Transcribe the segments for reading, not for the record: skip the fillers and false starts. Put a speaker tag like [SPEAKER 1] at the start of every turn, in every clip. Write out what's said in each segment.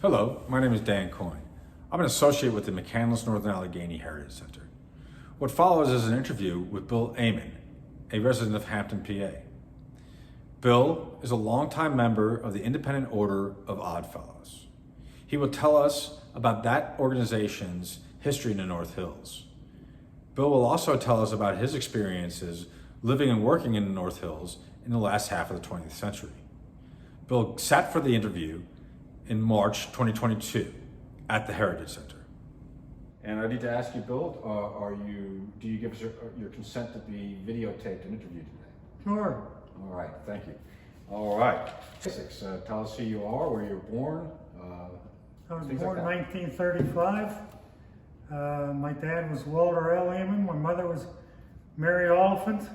[SPEAKER 1] Hello, my name is Dan Coyne. I'm an associate with the McCandless Northern Allegheny Heritage Center. What follows is an interview with Bill Ehman, a resident of Hampton, PA. Bill is a longtime member of the Independent Order of Odd Fellows. He will tell us about that organization's history in the North Hills. Bill will also tell us about his experiences living and working in the North Hills in the last half of the 20th century. Bill sat for the interview in March 2022 at the Heritage Center. And I need to ask you, Bill, do you give us your consent to be videotaped and interviewed today?
[SPEAKER 2] Sure.
[SPEAKER 1] All right, thank you. All right, basics. Tell us who you are, where you were born.
[SPEAKER 2] I was born in 1935. My dad was Walter L. Ehman. My mother was Mary Oliphant.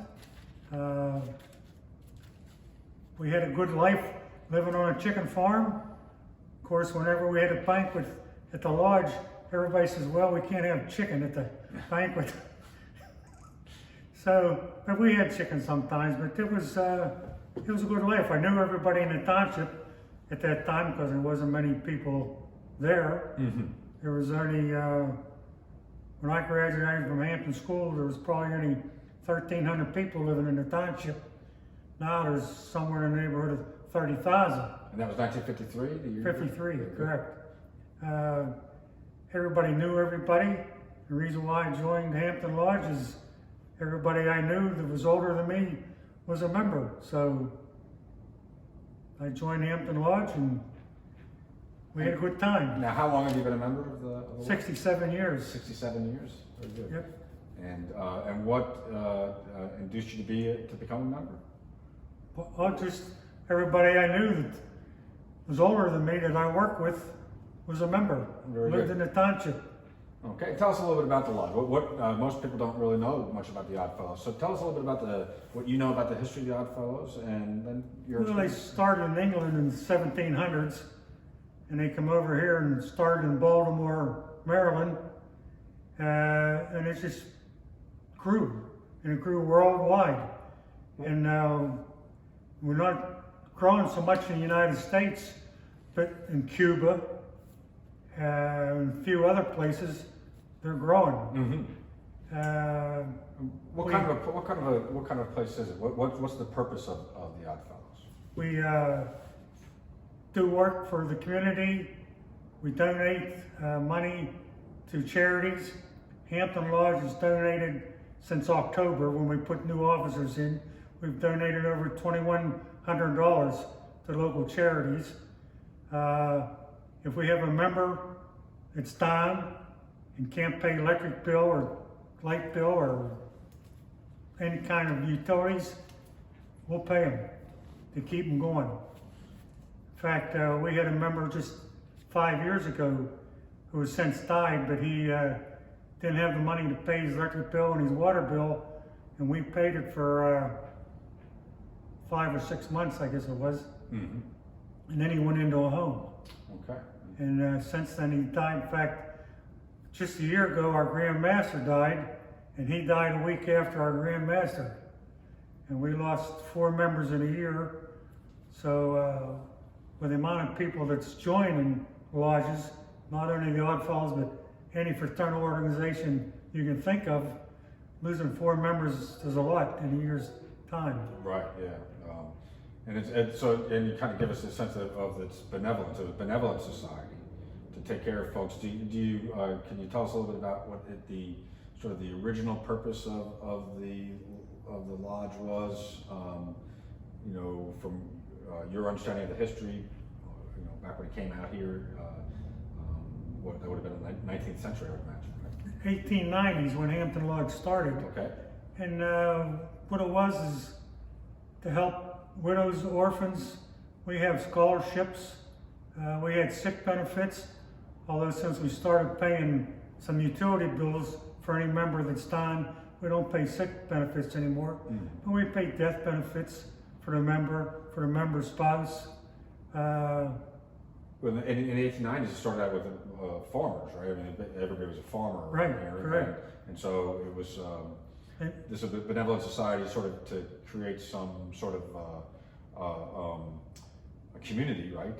[SPEAKER 2] We had a good life living on a chicken farm. Of course, whenever we had a banquet at the lodge, everybody says, well, we can't have chicken at the banquet. But we had chicken sometimes, but it was a good life. I knew everybody in the township at that time because there wasn't many people there. Mm-hmm. There was only, when I graduated from Hampton School, there was probably only 1,300 people living in the township. Now there's somewhere in the neighborhood of 30,000.
[SPEAKER 1] And that was 1953? The year
[SPEAKER 2] 53, correct. Everybody knew everybody. The reason why I joined Hampton Lodge is everybody I knew that was older than me was a member. So I joined Hampton Lodge and we had a good time.
[SPEAKER 1] Now, how long have you been a member of the Lodge?
[SPEAKER 2] 67 years.
[SPEAKER 1] 67 years? Very good.
[SPEAKER 2] Yep.
[SPEAKER 1] And what induced you to become a member?
[SPEAKER 2] Well, just everybody I knew that was older than me that I worked with was a member.
[SPEAKER 1] Very
[SPEAKER 2] lived
[SPEAKER 1] good.
[SPEAKER 2] in the township.
[SPEAKER 1] Okay, tell us a little bit about the Lodge. Most people don't really know much about the Odd Fellows. So tell us a little bit about what you know about the history of the Odd Fellows, and then your.
[SPEAKER 2] Well, they started in England in the 1700s, and they come over here and started in Baltimore, Maryland, and it just grew, and it grew worldwide. And now we're not growing so much in the United States, but in Cuba and a few other places, they're growing. Mm-hmm.
[SPEAKER 1] What kind of a place is it? What's the purpose of the Odd Fellows?
[SPEAKER 2] We do work for the community. We donate money to charities. Hampton Lodge has donated since October when we put new officers in. We've donated over $2,100 to local charities. If we have a member that's down and can't pay electric bill or light bill or any kind of utilities, we'll pay them to keep them going. In fact, we had a member just 5 years ago who has since died, but he didn't have the money to pay his electric bill and his water bill, and we paid it for 5 or 6 months, I guess it was. Mm-hmm. And then he went into a home.
[SPEAKER 1] Okay.
[SPEAKER 2] And since then he died. In fact, just a year ago our Grand Master died, and he died a week after our Grand Master. And we lost 4 members in a year. So with the amount of people that's joining lodges, not only the Odd Fellows, but any fraternal organization you can think of, losing 4 members is a lot in a year's time.
[SPEAKER 1] Right, yeah. And you kind of give us a sense of its benevolence, of a benevolent society to take care of folks. Can you tell us a little bit about what the original purpose of the lodge was? From your understanding of the history, back when it came out here, that would have been the 19th century, I would imagine, right?
[SPEAKER 2] 1890s when Hampton Lodge started.
[SPEAKER 1] Okay.
[SPEAKER 2] And what it was is to help widows, orphans. We have scholarships. We had sick benefits, although since we started paying some utility bills for any member that's down, we don't pay sick benefits anymore. Mm. But we pay death benefits for the member's spouse.
[SPEAKER 1] Well, in the 1890s, it started out with farmers, right? I mean, everybody was a farmer.
[SPEAKER 2] Right, correct.
[SPEAKER 1] And so it was this benevolent society sort of to create some sort of community, right,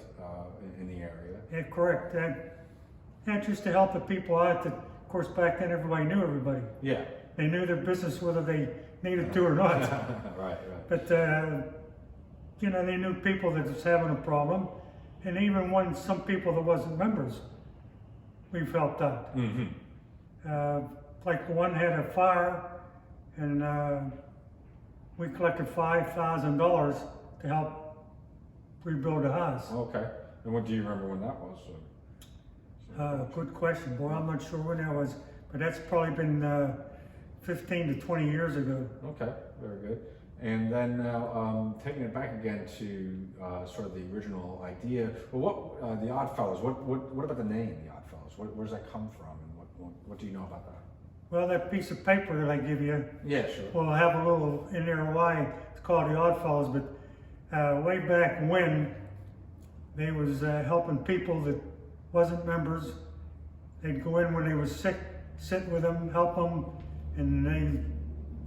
[SPEAKER 1] in the area.
[SPEAKER 2] Yeah, correct. And just to help the people out that, of course, back then everybody knew everybody.
[SPEAKER 1] Yeah.
[SPEAKER 2] They knew their business whether they needed to or not.
[SPEAKER 1] Right.
[SPEAKER 2] But, you know, they knew people that was having a problem. And even when some people that wasn't members, we've helped out. Like one had a fire, and we collected $5,000 to help rebuild the house.
[SPEAKER 1] Okay. And what do you remember when that was?
[SPEAKER 2] Good question, boy. I'm not sure when that was, but that's probably been 15 to 20 years ago.
[SPEAKER 1] Okay, very good. And then now, taking it back again to sort of the original idea. Well, what the Oddfellows? What about the name, the Oddfellows? Where does that come from, and what do you know about that?
[SPEAKER 2] Well, that piece of paper that I give you,
[SPEAKER 1] Yeah, sure.
[SPEAKER 2] well, I have a little in there why it's called the Oddfellows, but way back when they was helping people that wasn't members. They'd go in when they was sick, sit with them, help them, and they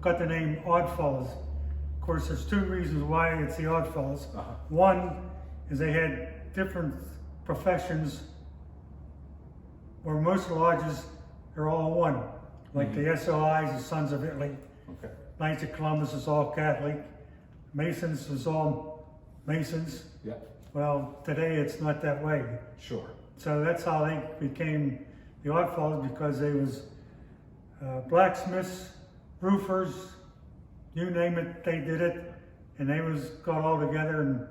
[SPEAKER 2] got the name Oddfellows. Of course, there's two reasons why it's the Oddfellows. One is they had different professions, where most lodges are all one. Like the SOIs, the Sons of Italy.
[SPEAKER 1] Okay.
[SPEAKER 2] Knights of Columbus is all Catholic. Masons is all Masons.
[SPEAKER 1] Yeah.
[SPEAKER 2] Well, today it's not that way.
[SPEAKER 1] Sure.
[SPEAKER 2] So that's how they became the Oddfellows, because they was blacksmiths, roofers, you name it, they did it, and they was got all together, and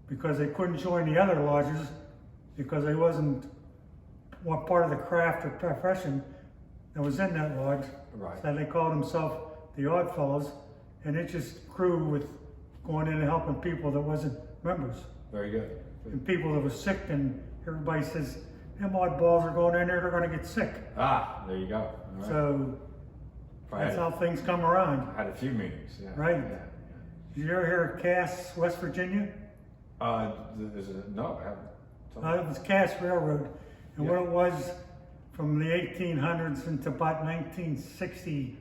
[SPEAKER 2] because they couldn't join the other lodges because they wasn't one part of the craft or profession that was in that lodge.
[SPEAKER 1] Right.
[SPEAKER 2] So they called themselves the Oddfellows, and it just grew with going in and helping people that wasn't members.
[SPEAKER 1] Very good.
[SPEAKER 2] And people that was sick, and everybody says, them oddballs are going in there, they're going to get sick.
[SPEAKER 1] Ah, there you go. All right.
[SPEAKER 2] So that's how things come around.
[SPEAKER 1] I had a few meetings. Yeah.
[SPEAKER 2] Right.
[SPEAKER 1] Yeah.
[SPEAKER 2] Did you ever hear of Cass, West Virginia?
[SPEAKER 1] No, I haven't.
[SPEAKER 2] It was Cass Railroad. And
[SPEAKER 1] Yeah.
[SPEAKER 2] what it was, from the 1800s into about 1960,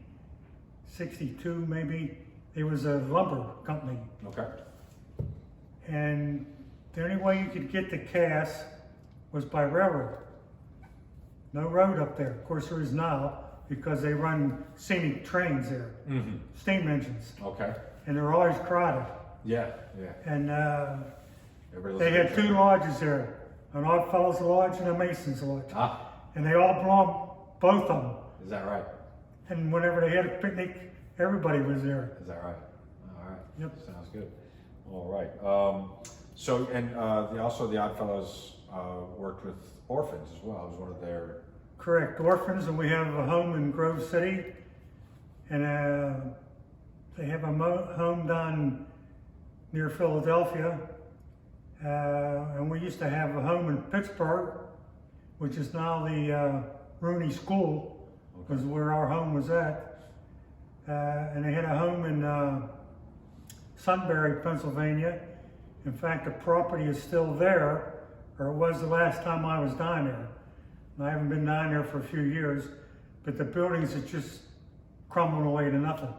[SPEAKER 2] 62 maybe, it was a lumber company.
[SPEAKER 1] Okay.
[SPEAKER 2] And the only way you could get to Cass was by railroad. No road up there. Of course, there is now, because they run scenic trains there, steam engines,
[SPEAKER 1] Okay.
[SPEAKER 2] and they're always crowded.
[SPEAKER 1] Yeah. Yeah.
[SPEAKER 2] And
[SPEAKER 1] Everybody
[SPEAKER 2] they
[SPEAKER 1] listens
[SPEAKER 2] had
[SPEAKER 1] to
[SPEAKER 2] two
[SPEAKER 1] it.
[SPEAKER 2] lodges there, an Oddfellows Lodge and a Mason's Lodge.
[SPEAKER 1] Ah,
[SPEAKER 2] And they all belonged, both of them.
[SPEAKER 1] is that right?
[SPEAKER 2] And whenever they had a picnic, everybody was there.
[SPEAKER 1] Is that right? All right.
[SPEAKER 2] Yep.
[SPEAKER 1] Sounds good. All right. So, and also the Oddfellows worked with orphans as well. It was one of their.
[SPEAKER 2] Correct, orphans, and we have a home in Grove City, and they have a home down near Philadelphia, and we used to have a home in Pittsburgh, which is now the Rooney School, was where our home was at, and they had a home in Sunbury, Pennsylvania. In fact, the property is still there, or it was the last time I was down there. I haven't been down there for a few years, but the buildings are just crumbling away to nothing.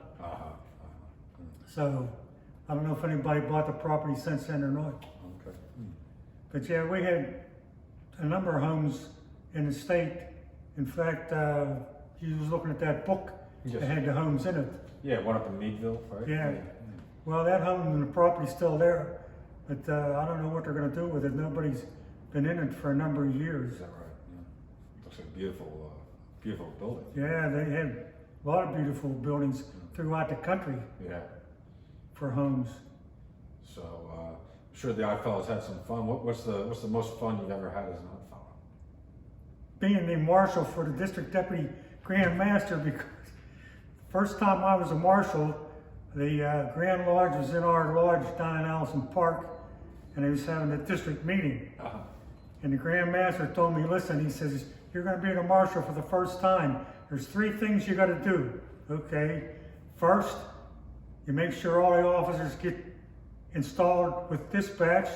[SPEAKER 2] So I don't know if anybody bought the property since then or not.
[SPEAKER 1] Okay.
[SPEAKER 2] But yeah, we had a number of homes in the state. In fact, you was looking at that book that had the homes in it.
[SPEAKER 1] Yeah, one up in Meadville, right?
[SPEAKER 2] Yeah. Well, that home and the property's still there, but I don't know what they're going to do with it. Nobody's been in it for a number of years.
[SPEAKER 1] Is that right? Yeah. Looks like a beautiful, beautiful building.
[SPEAKER 2] Yeah, they had a lot of beautiful buildings throughout the country
[SPEAKER 1] Yeah.
[SPEAKER 2] for homes.
[SPEAKER 1] So, I'm sure the Oddfellows had some fun. What's the most fun you've ever had as an Oddfellow?
[SPEAKER 2] Being the marshal for the district deputy grand master, because the first time I was a marshal, the Grand Lodge was in our lodge down in Allison Park, and they was having a district meeting. And the Grand Master told me, listen, he says, you're going to be the marshal for the first time. There's 3 things you got to do. Okay. First, you make sure all the officers get installed with dispatch.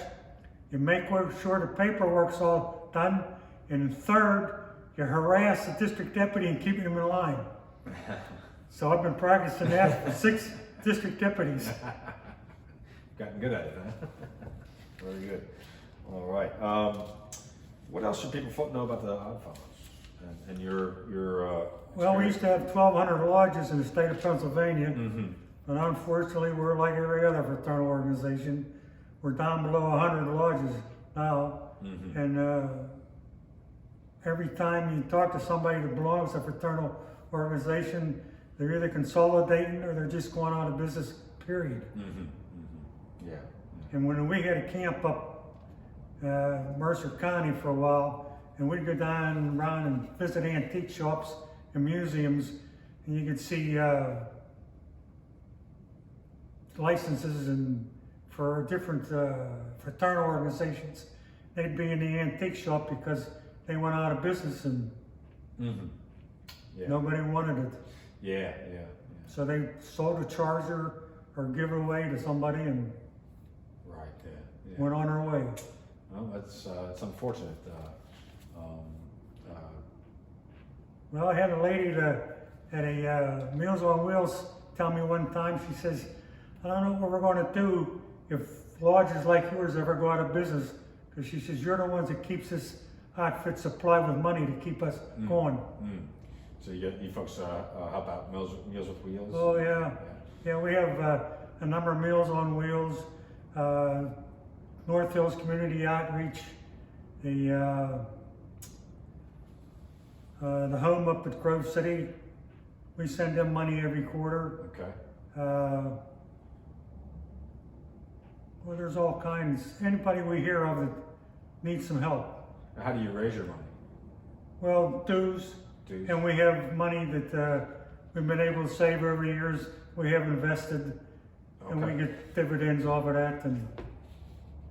[SPEAKER 2] You make sure the paperwork's all done. And third, you harass the district deputy and keep him in line. So I've been practicing that for 6 district deputies.
[SPEAKER 1] Gotten good at it, huh? Very good. All right. What else should people know about the Odd Fellows and your
[SPEAKER 2] Well, we used to have 1,200 lodges in the state of Pennsylvania,
[SPEAKER 1] Mm-hmm.
[SPEAKER 2] but unfortunately, we're like every other fraternal organization. We're down below 100 lodges now,
[SPEAKER 1] Mm-hmm.
[SPEAKER 2] and every time you talk to somebody that belongs to a fraternal organization, they're either consolidating or they're just going out of business, period.
[SPEAKER 1] Mm-hmm. Mm-hmm. Yeah.
[SPEAKER 2] And when we had a camp up Mercer County for a while, and we'd go down around and visit antique shops and museums, and you could see licenses and for different fraternal organizations. They'd be in the antique shop because they went out of business and
[SPEAKER 1] Mm-hmm. Yeah.
[SPEAKER 2] nobody wanted it.
[SPEAKER 1] Yeah.
[SPEAKER 2] So they sold a charger or give it away to somebody and
[SPEAKER 1] Right. Yeah.
[SPEAKER 2] went on their way.
[SPEAKER 1] Well, it's unfortunate.
[SPEAKER 2] Well, I had a lady at a Meals on Wheels tell me one time, she says, I don't know what we're going to do if lodges like yours ever go out of business. Because she says, you're the ones that keeps this outfit supplied with money to keep us going.
[SPEAKER 1] Mm. So you folks help out Meals with Wheels?
[SPEAKER 2] Oh, yeah. Yeah, we have a number of Meals on Wheels, North Hills Community Outreach, the home up at Grove City. We send them money every quarter.
[SPEAKER 1] Okay.
[SPEAKER 2] Well, there's all kinds. Anybody we hear of that needs some help.
[SPEAKER 1] How do you raise your money?
[SPEAKER 2] Well, dues.
[SPEAKER 1] Dues.
[SPEAKER 2] And we have money that we've been able to save over the years. We have invested, and we
[SPEAKER 1] Okay.
[SPEAKER 2] get dividends off of that, and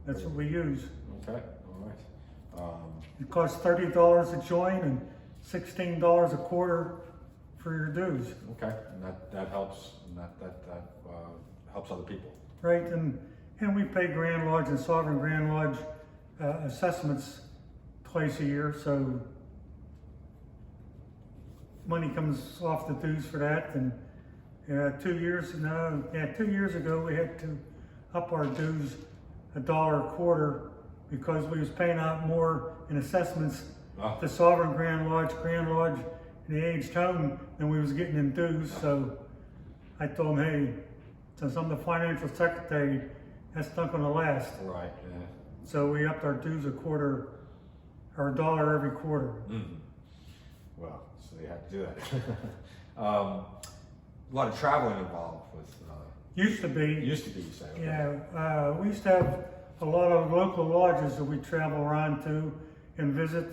[SPEAKER 2] that's what we use.
[SPEAKER 1] Okay. All right.
[SPEAKER 2] It costs $30 to join and $16 a quarter for your dues.
[SPEAKER 1] Okay. And that helps. And that helps other people.
[SPEAKER 2] Right, and we pay Grand Lodge and Sovereign Grand Lodge assessments twice a year, so money comes off the dues for that. And 2 years ago we had to up our dues $1 a quarter because we was paying out more in assessments to Sovereign Grand Lodge, and the aged home than we was getting in dues. So I told him, hey, since I'm the financial secretary, that's not going to last.
[SPEAKER 1] Right. Yeah.
[SPEAKER 2] So we upped our dues a quarter, or $1 every quarter.
[SPEAKER 1] Mm-hmm. Well, so you had to do that. A lot of traveling involved with.
[SPEAKER 2] Used to be.
[SPEAKER 1] You say. Okay.
[SPEAKER 2] Yeah, we used to have a lot of local lodges that we travel around to and visit.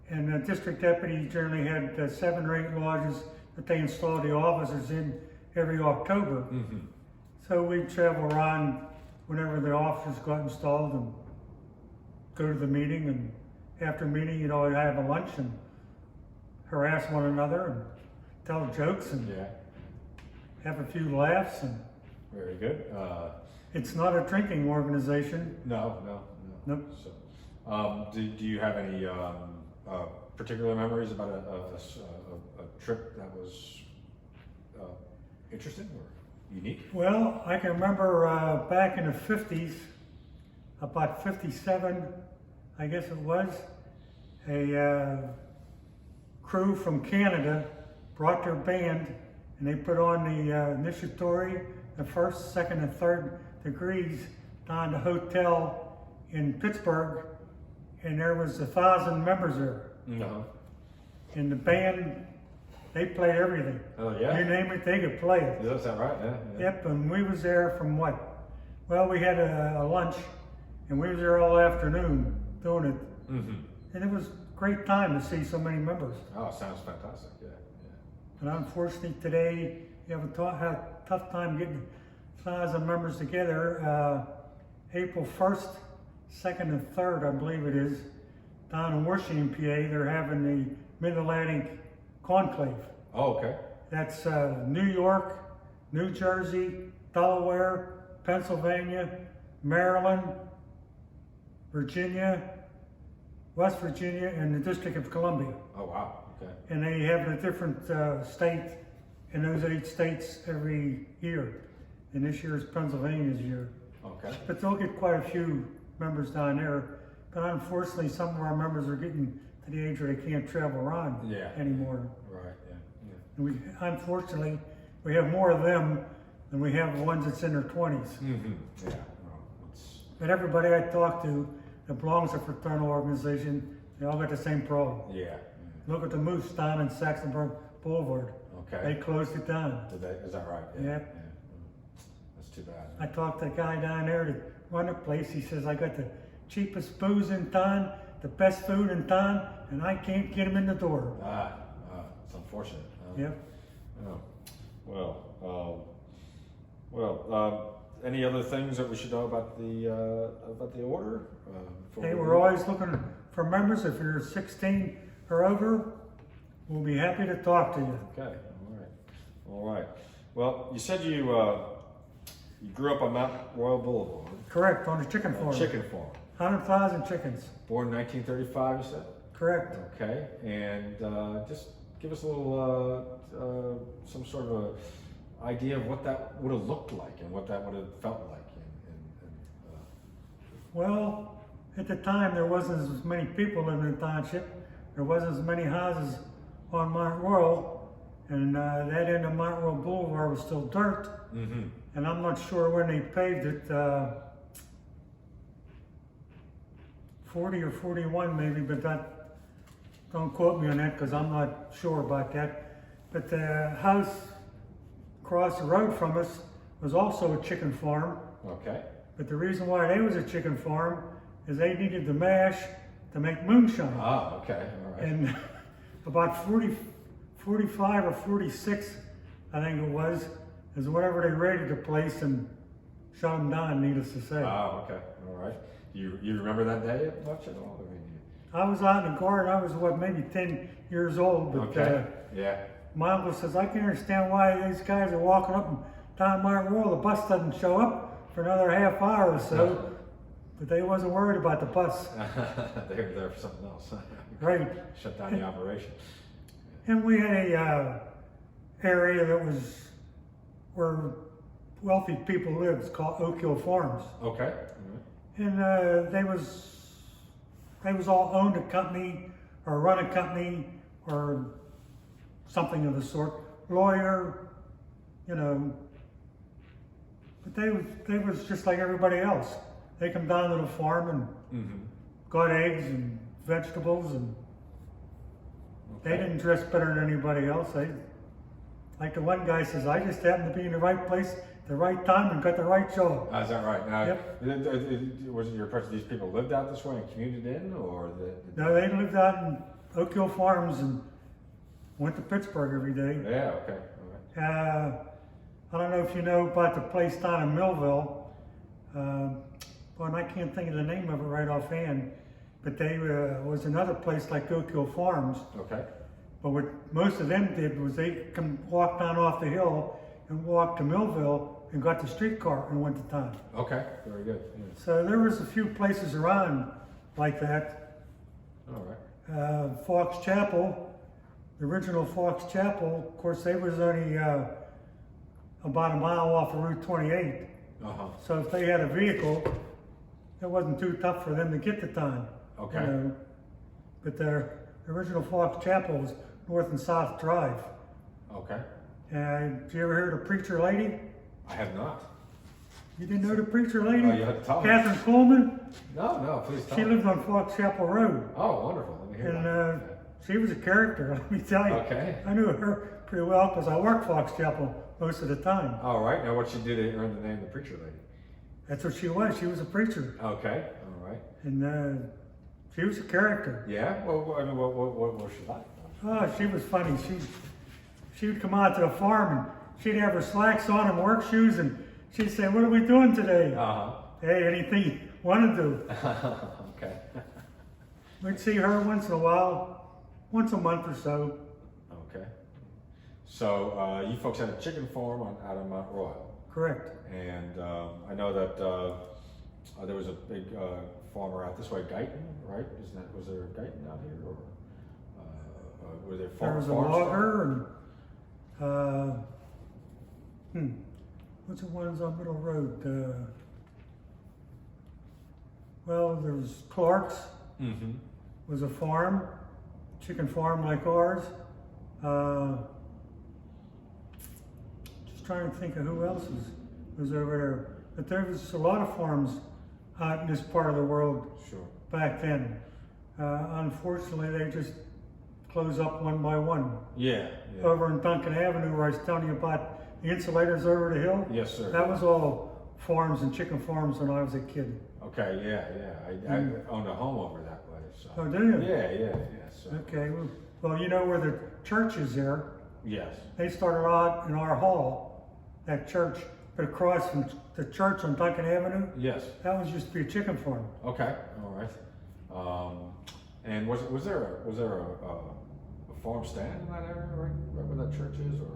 [SPEAKER 2] And the district deputies generally had 7 or 8 lodges that they installed the officers in every October.
[SPEAKER 1] Mm-hmm.
[SPEAKER 2] So we'd travel around whenever the officers got installed and go to the meeting. And after meeting, you'd always have a lunch and harass one another and tell jokes and have a few laughs. And
[SPEAKER 1] Very good.
[SPEAKER 2] it's not a drinking organization.
[SPEAKER 1] No.
[SPEAKER 2] Nope.
[SPEAKER 1] So, do you have any particular memories about a trip that was interesting or unique?
[SPEAKER 2] Well, I can remember back in the 50s, about 57, I guess it was, a crew from Canada brought their band and they put on the initiatory, the 1st, 2nd, and 3rd degrees down the hotel in Pittsburgh, and there was 1,000 members there.
[SPEAKER 1] No.
[SPEAKER 2] And the band, they played everything.
[SPEAKER 1] Oh yeah.
[SPEAKER 2] You name it, they could play it.
[SPEAKER 1] Is that right? Yeah.
[SPEAKER 2] Yep, and we was there from what? Well, we had a lunch, and we was there all afternoon doing it.
[SPEAKER 1] Mm-hmm.
[SPEAKER 2] And it was a great time to see so many members.
[SPEAKER 1] Oh, sounds fantastic. Yeah.
[SPEAKER 2] But unfortunately today, you have a tough time getting 1,000 members together. April 1st, 2nd, and 3rd, I believe it is, down in Washington, PA, they're having the Mid-Atlantic Conclave.
[SPEAKER 1] Oh, okay.
[SPEAKER 2] That's New York, New Jersey, Delaware, Pennsylvania, Maryland, Virginia, West Virginia, and the District of Columbia.
[SPEAKER 1] Oh, wow. Okay.
[SPEAKER 2] And they have a different state in those 8 states every year. And this year is Pennsylvania's year.
[SPEAKER 1] Okay.
[SPEAKER 2] But they'll get quite a few members down there. but unfortunately some of our members are getting to the age where they can't travel around anymore.
[SPEAKER 1] Right, yeah.
[SPEAKER 2] And unfortunately, we have more of them than we have the ones that's in their 20s.
[SPEAKER 1] Mm-hmm. Yeah. Well,
[SPEAKER 2] But everybody I talk to that belongs to a fraternal organization, they all got the same problem.
[SPEAKER 1] yeah.
[SPEAKER 2] Look at the Moose down in Saxonburg Boulevard.
[SPEAKER 1] Okay.
[SPEAKER 2] They closed it down.
[SPEAKER 1] Is that right?
[SPEAKER 2] Yeah.
[SPEAKER 1] That's too bad.
[SPEAKER 2] I talked to a guy down there that run the place. He says, I got the cheapest booze in town, the best food in town, and I can't get them in the door.
[SPEAKER 1] It's unfortunate.
[SPEAKER 2] Yep.
[SPEAKER 1] Oh. Any other things that we should know about the order?
[SPEAKER 2] Hey, we're always looking for members. If you're 16 or over, we'll be happy to talk to you.
[SPEAKER 1] Okay. All right. Well, you said you grew up on Mount Royal Boulevard.
[SPEAKER 2] Correct, on the chicken farm.
[SPEAKER 1] Chicken farm.
[SPEAKER 2] 100,000 chickens.
[SPEAKER 1] Born in 1935, you said?
[SPEAKER 2] Correct.
[SPEAKER 1] Okay. And just give us a little, some sort of a idea of what that would have looked like and what that would have felt like.
[SPEAKER 2] Well, at the time, there wasn't as many people living in the township. There wasn't as many houses on Mount Royal, and that end of Mount Royal Boulevard was still dirt.
[SPEAKER 1] Mm-hmm.
[SPEAKER 2] And I'm not sure when they paved it, 40 or 41 maybe, but don't quote me on that because I'm not sure about that. But the house across the road from us was also a chicken farm.
[SPEAKER 1] Okay.
[SPEAKER 2] But the reason why they was a chicken farm is they needed the mash to make moonshine.
[SPEAKER 1] Ah, okay. All right.
[SPEAKER 2] And about 45 or 46, I think it was, is whenever they raided the place and shut them down, needless to say.
[SPEAKER 1] Oh, okay. All right. You remember that day much at all?
[SPEAKER 2] I was out in the garden. I was, maybe 10 years old. But
[SPEAKER 1] okay. Yeah.
[SPEAKER 2] my uncle says, I can understand why these guys are walking up and down Mount Royal. The bus doesn't show up for another half hour or so. But they wasn't worried about the bus.
[SPEAKER 1] They were there for something else.
[SPEAKER 2] Right.
[SPEAKER 1] Shut down the operation.
[SPEAKER 2] And we had a area that was where wealthy people lived. It's called Oak Hill Farms.
[SPEAKER 1] Okay.
[SPEAKER 2] And they was all owned a company or run a company or something of the sort. Lawyer, But they was just like everybody else. They come down to the farm and got eggs and vegetables, and they didn't dress better than anybody else. Like the one guy says, I just happened to be in the right place at the right time and got the right job.
[SPEAKER 1] Is that right? Now,
[SPEAKER 2] Yep.
[SPEAKER 1] Was it your impression these people lived out this way and commuted in, or
[SPEAKER 2] No, they lived out in Oak Hill Farms and went to Pittsburgh every day.
[SPEAKER 1] Yeah. Okay. All right.
[SPEAKER 2] I don't know if you know about the place down in Millville. Well, I can't think of the name of it right offhand, but they was another place like Oak Hill Farms.
[SPEAKER 1] Okay.
[SPEAKER 2] But what most of them did was they walk down off the hill and walk to Millville and got the streetcar and went to town.
[SPEAKER 1] Okay. Very good. Yeah.
[SPEAKER 2] So there was a few places around like that.
[SPEAKER 1] All right.
[SPEAKER 2] Fox Chapel, the original Fox Chapel, of course, they was only about a mile off of Route 28. So if they had a vehicle, it wasn't too tough for them to get to town.
[SPEAKER 1] Okay.
[SPEAKER 2] But the original Fox Chapel was North and South Drive.
[SPEAKER 1] Okay.
[SPEAKER 2] Did you ever hear of the preacher lady?
[SPEAKER 1] I have not.
[SPEAKER 2] You didn't know the preacher lady?
[SPEAKER 1] Oh, you had to tell me.
[SPEAKER 2] Catherine Coleman?
[SPEAKER 1] No, please tell
[SPEAKER 2] She
[SPEAKER 1] me.
[SPEAKER 2] lived on Fox Chapel Road.
[SPEAKER 1] Oh, wonderful. Let me hear
[SPEAKER 2] And
[SPEAKER 1] that.
[SPEAKER 2] she was a character, let me tell you.
[SPEAKER 1] Okay.
[SPEAKER 2] I knew her pretty well because I worked Fox Chapel most of the time.
[SPEAKER 1] All right. Now, what she did to earn the name of the preacher lady?
[SPEAKER 2] That's what she was. She was a preacher.
[SPEAKER 1] Okay. All right.
[SPEAKER 2] And she was a character.
[SPEAKER 1] Yeah. Well, I mean, what was she like?
[SPEAKER 2] Oh, she was funny. She would come out to the farm and she'd have her slacks on and work shoes, and she'd say, "What are we doing today?" Hey, anything you want to do.
[SPEAKER 1] Okay.
[SPEAKER 2] We'd see her once in a while, once a month or so.
[SPEAKER 1] Okay. So you folks had a chicken farm out of Mount Royal.
[SPEAKER 2] Correct.
[SPEAKER 1] And I know that there was a big farmer out this way, Guyton, right? Was there a Guyton out here, or were there
[SPEAKER 2] There
[SPEAKER 1] farms?
[SPEAKER 2] was a logger and what's the ones on Middle Road? Well, there was Clark's,
[SPEAKER 1] Mm-hmm.
[SPEAKER 2] was a farm, chicken farm like ours. Just trying to think of who else was over there. But there was a lot of farms out in this part of the world
[SPEAKER 1] Sure.
[SPEAKER 2] back then. Unfortunately, they just closed up one by one.
[SPEAKER 1] Yeah. Yeah.
[SPEAKER 2] Over in Duncan Avenue, where I was telling you about the insulators over the hill.
[SPEAKER 1] Yes, sir.
[SPEAKER 2] That was all farms and chicken farms when I was a kid.
[SPEAKER 1] Okay. Yeah. Yeah. I owned a home over that way. So.
[SPEAKER 2] Oh, do you?
[SPEAKER 1] Yeah. Yeah. Yeah. So.
[SPEAKER 2] Okay. Well, you know where the church is there?
[SPEAKER 1] Yes.
[SPEAKER 2] They started out in our hall, that church, but across from the church on Duncan Avenue,
[SPEAKER 1] Yes.
[SPEAKER 2] that was used to be a chicken farm.
[SPEAKER 1] Okay. All right. And was there a farm stand in that area, right where that church is, or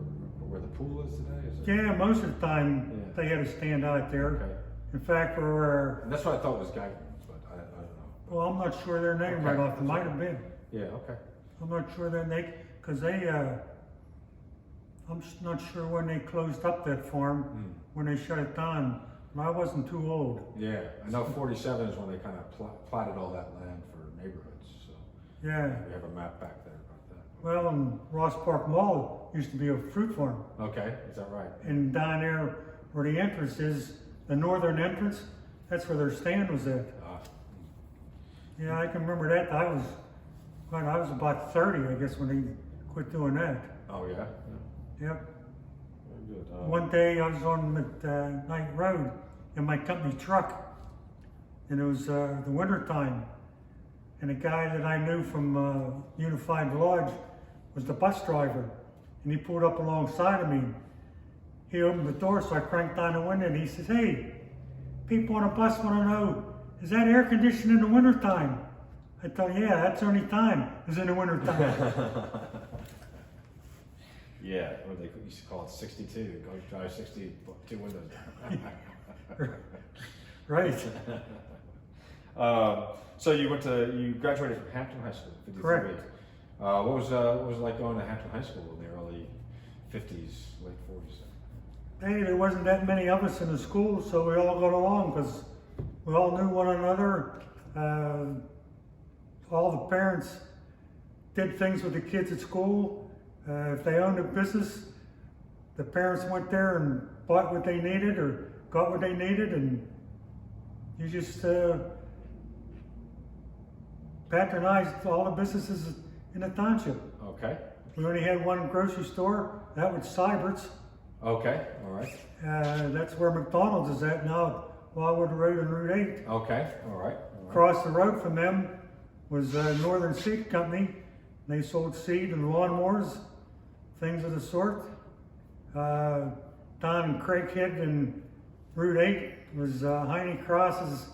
[SPEAKER 1] where the pool is today? Is it?
[SPEAKER 2] Yeah, most of the time
[SPEAKER 1] Yeah.
[SPEAKER 2] they had a stand out there.
[SPEAKER 1] Okay.
[SPEAKER 2] In fact,
[SPEAKER 1] And that's what I thought was Guyton's, but I don't know.
[SPEAKER 2] well, I'm not sure their name right
[SPEAKER 1] Okay.
[SPEAKER 2] off. It might have been.
[SPEAKER 1] Yeah. Okay.
[SPEAKER 2] I'm not sure because I'm not sure when they closed up that farm, when they shut it down. And I wasn't too old.
[SPEAKER 1] Yeah. I know 47 is when they kind of platted all that land for neighborhoods. So
[SPEAKER 2] Yeah.
[SPEAKER 1] we have a map back there about that.
[SPEAKER 2] Well, and Ross Park Mall used to be a fruit farm.
[SPEAKER 1] Okay. Is that right?
[SPEAKER 2] And down there where the entrance is, the northern entrance, that's where their stand was at. Yeah, I can remember that. I was about 30, I guess, when they quit doing that.
[SPEAKER 1] Oh yeah.
[SPEAKER 2] Yep.
[SPEAKER 1] Very good.
[SPEAKER 2] One day I was on the Night Road in my company truck, and it was the winter time, and a guy that I knew from Unified Lodge was the bus driver, and he pulled up alongside of me. He opened the door, so I cranked down the window, and he says, "Hey, people on the bus want to know, is that air conditioned in the winter time?" I told him, "Yeah, that's the only time is in the winter time."
[SPEAKER 1] Yeah, or they used to call it 62. Go drive 62 windows down.
[SPEAKER 2] Right.
[SPEAKER 1] So you graduated from Hampton High School. 53.
[SPEAKER 2] Correct.
[SPEAKER 1] What was it like going to Hampton High School in the early 50s, late 40s?
[SPEAKER 2] Hey, there wasn't that many of us in the school, so we all got along because we all knew one another. All the parents did things with the kids at school. If they owned a business, the parents went there and bought what they needed or got what they needed, and you just patronized all the businesses in the township.
[SPEAKER 1] Okay.
[SPEAKER 2] We only had one grocery store, that was Sybert's.
[SPEAKER 1] Okay. All right.
[SPEAKER 2] That's where McDonald's is at now, Wildwood Road and Route 8.
[SPEAKER 1] Okay. All right.
[SPEAKER 2] Across the road from them was Northern Seed Company. They sold seed and lawnmowers, things of the sort. Down in Craighead and Route 8 was Heine Cross's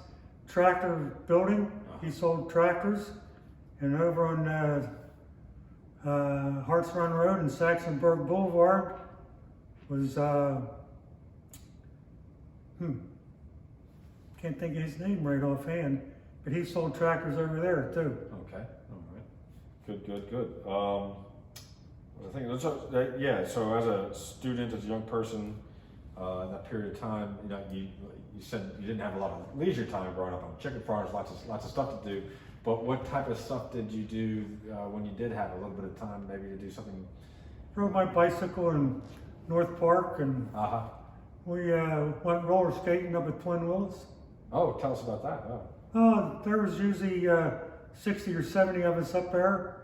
[SPEAKER 2] tractor building. He sold tractors. And over on Harts Run Road and Saxonburg Boulevard was, can't think of his name right offhand, but he sold tractors over there too.
[SPEAKER 1] Okay. All right. Good. I think so as a student, as a young person, in that period of time, you said you didn't have a lot of leisure time growing up on chicken farms, lots of stuff to do. But what type of stuff did you do when you did have a little bit of time, maybe to do something?
[SPEAKER 2] Rode my bicycle in North Park, and we went roller skating up at Twin Willis.
[SPEAKER 1] Oh, tell us about that.
[SPEAKER 2] Oh, there was usually 60 or 70 of us up there,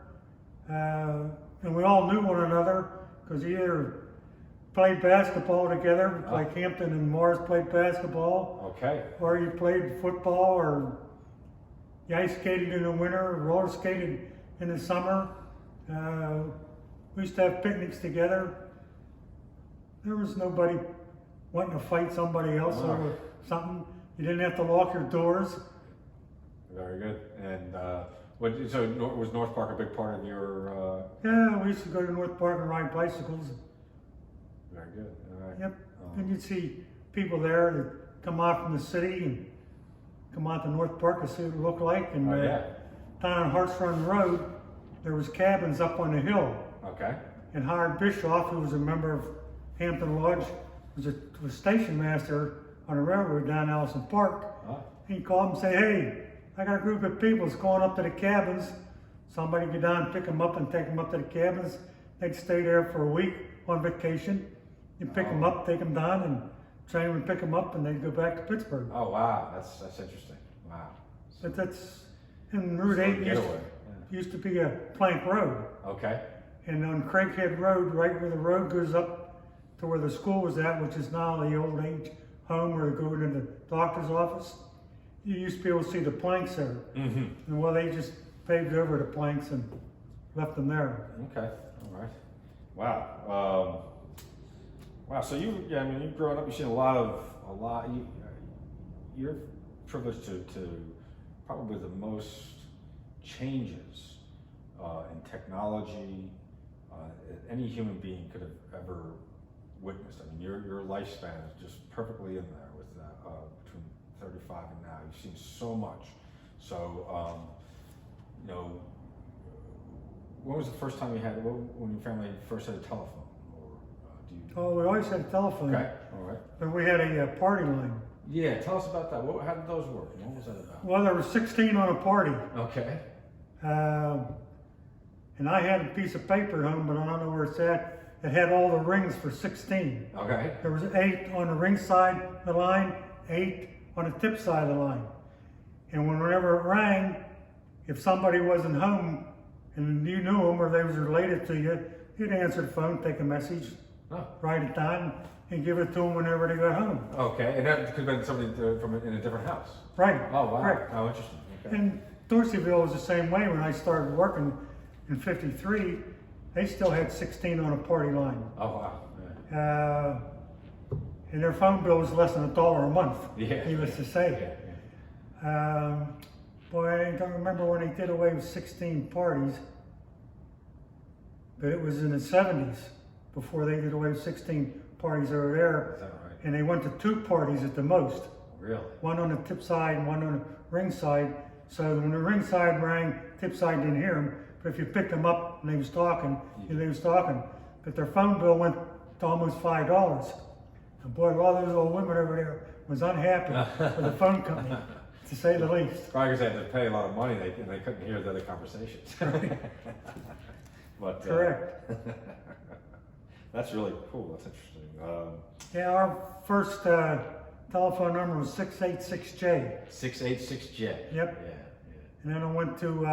[SPEAKER 2] and we all knew one another because either played basketball together, like Hampton and Mars played basketball.
[SPEAKER 1] Okay.
[SPEAKER 2] Or you played football, or you ice skated in the winter, roller skated in the summer. We used to have picnics together. There was nobody wanting to fight somebody else over something. You didn't have to lock your doors.
[SPEAKER 1] Very good. And was North Park a big part of your?
[SPEAKER 2] Yeah, we used to go to North Park and ride bicycles.
[SPEAKER 1] Very good. All right.
[SPEAKER 2] Yep. And you'd see people there that come out from the city and come out to North Park to see what it looked like. And down on Harts Run Road, there was cabins up on the hill.
[SPEAKER 1] Okay.
[SPEAKER 2] And Howard Bischoff, who was a member of Hampton Lodge, was a station master on the railroad down Allison Park. He called and say, "Hey, I got a group of people that's going up to the cabins. Somebody go down, pick them up and take them up to the cabins. They'd stay there for a week on vacation. You pick them up, take them down, and train them and pick them up, and they'd go back to Pittsburgh.
[SPEAKER 1] Oh wow, that's interesting. Wow.
[SPEAKER 2] But that's, in Route 8 used to be a plank road.
[SPEAKER 1] Okay.
[SPEAKER 2] And on Craighead Road, right where the road goes up to where the school was at, which is now the old age home where they go into the doctor's office, you used to be able to see the planks there.
[SPEAKER 1] Mm-hmm.
[SPEAKER 2] And well, they just paved over the planks and left them there.
[SPEAKER 1] Okay, all right. Wow. Wow. So you've grown up. You've seen a lot. You're privileged to probably the most changes in technology any human being could have ever witnessed. I mean, your lifespan is just perfectly in there with between 35 and now. You've seen so much. So, when was the first time when your family first had a telephone?
[SPEAKER 2] Oh, we always had a telephone.
[SPEAKER 1] Okay, all right.
[SPEAKER 2] But we had a party line.
[SPEAKER 1] Yeah, tell us about that. How did those work? What was that about?
[SPEAKER 2] Well, there were 16 on a party.
[SPEAKER 1] Okay.
[SPEAKER 2] And I had a piece of paper at home, but I don't know where it's at. It had all the rings for 16.
[SPEAKER 1] Okay.
[SPEAKER 2] There was 8 on the ring side of the line, 8 on the tip side of the line. And whenever it rang, if somebody wasn't home and you knew them or they was related to you, you'd answer the phone, take a message, write it down, and give it to them whenever they got home.
[SPEAKER 1] Okay, and that could have been somebody from in a different house.
[SPEAKER 2] Right.
[SPEAKER 1] Oh wow.
[SPEAKER 2] Right.
[SPEAKER 1] Oh, interesting. Okay.
[SPEAKER 2] And Dorseyville was the same way. When I started working in '53, they still had 16 on a party line.
[SPEAKER 1] Oh wow. Yeah.
[SPEAKER 2] And their phone bill was less than $1 a month.
[SPEAKER 1] Yeah.
[SPEAKER 2] Needless to say.
[SPEAKER 1] Yeah.
[SPEAKER 2] Boy, I don't remember when they did away with 16 parties, but it was in the 70s before they did away with 16 parties over there.
[SPEAKER 1] Is that right?
[SPEAKER 2] And they went to 2 parties at the most.
[SPEAKER 1] Really?
[SPEAKER 2] One on the tip side and one on the ring side. So when the ring side rang, tip side didn't hear them. But if you picked them up and they was talking, they was talking. But their phone bill went to almost $5. And boy, all those old women over there was unhappy with the phone company, to say the least.
[SPEAKER 1] Probably because they had to pay a lot of money and they couldn't hear the other conversations. But,
[SPEAKER 2] correct.
[SPEAKER 1] That's really cool. That's interesting.
[SPEAKER 2] Yeah, our first telephone number was 686J.
[SPEAKER 1] 686J.
[SPEAKER 2] Yep.
[SPEAKER 1] Yeah.
[SPEAKER 2] And then I went to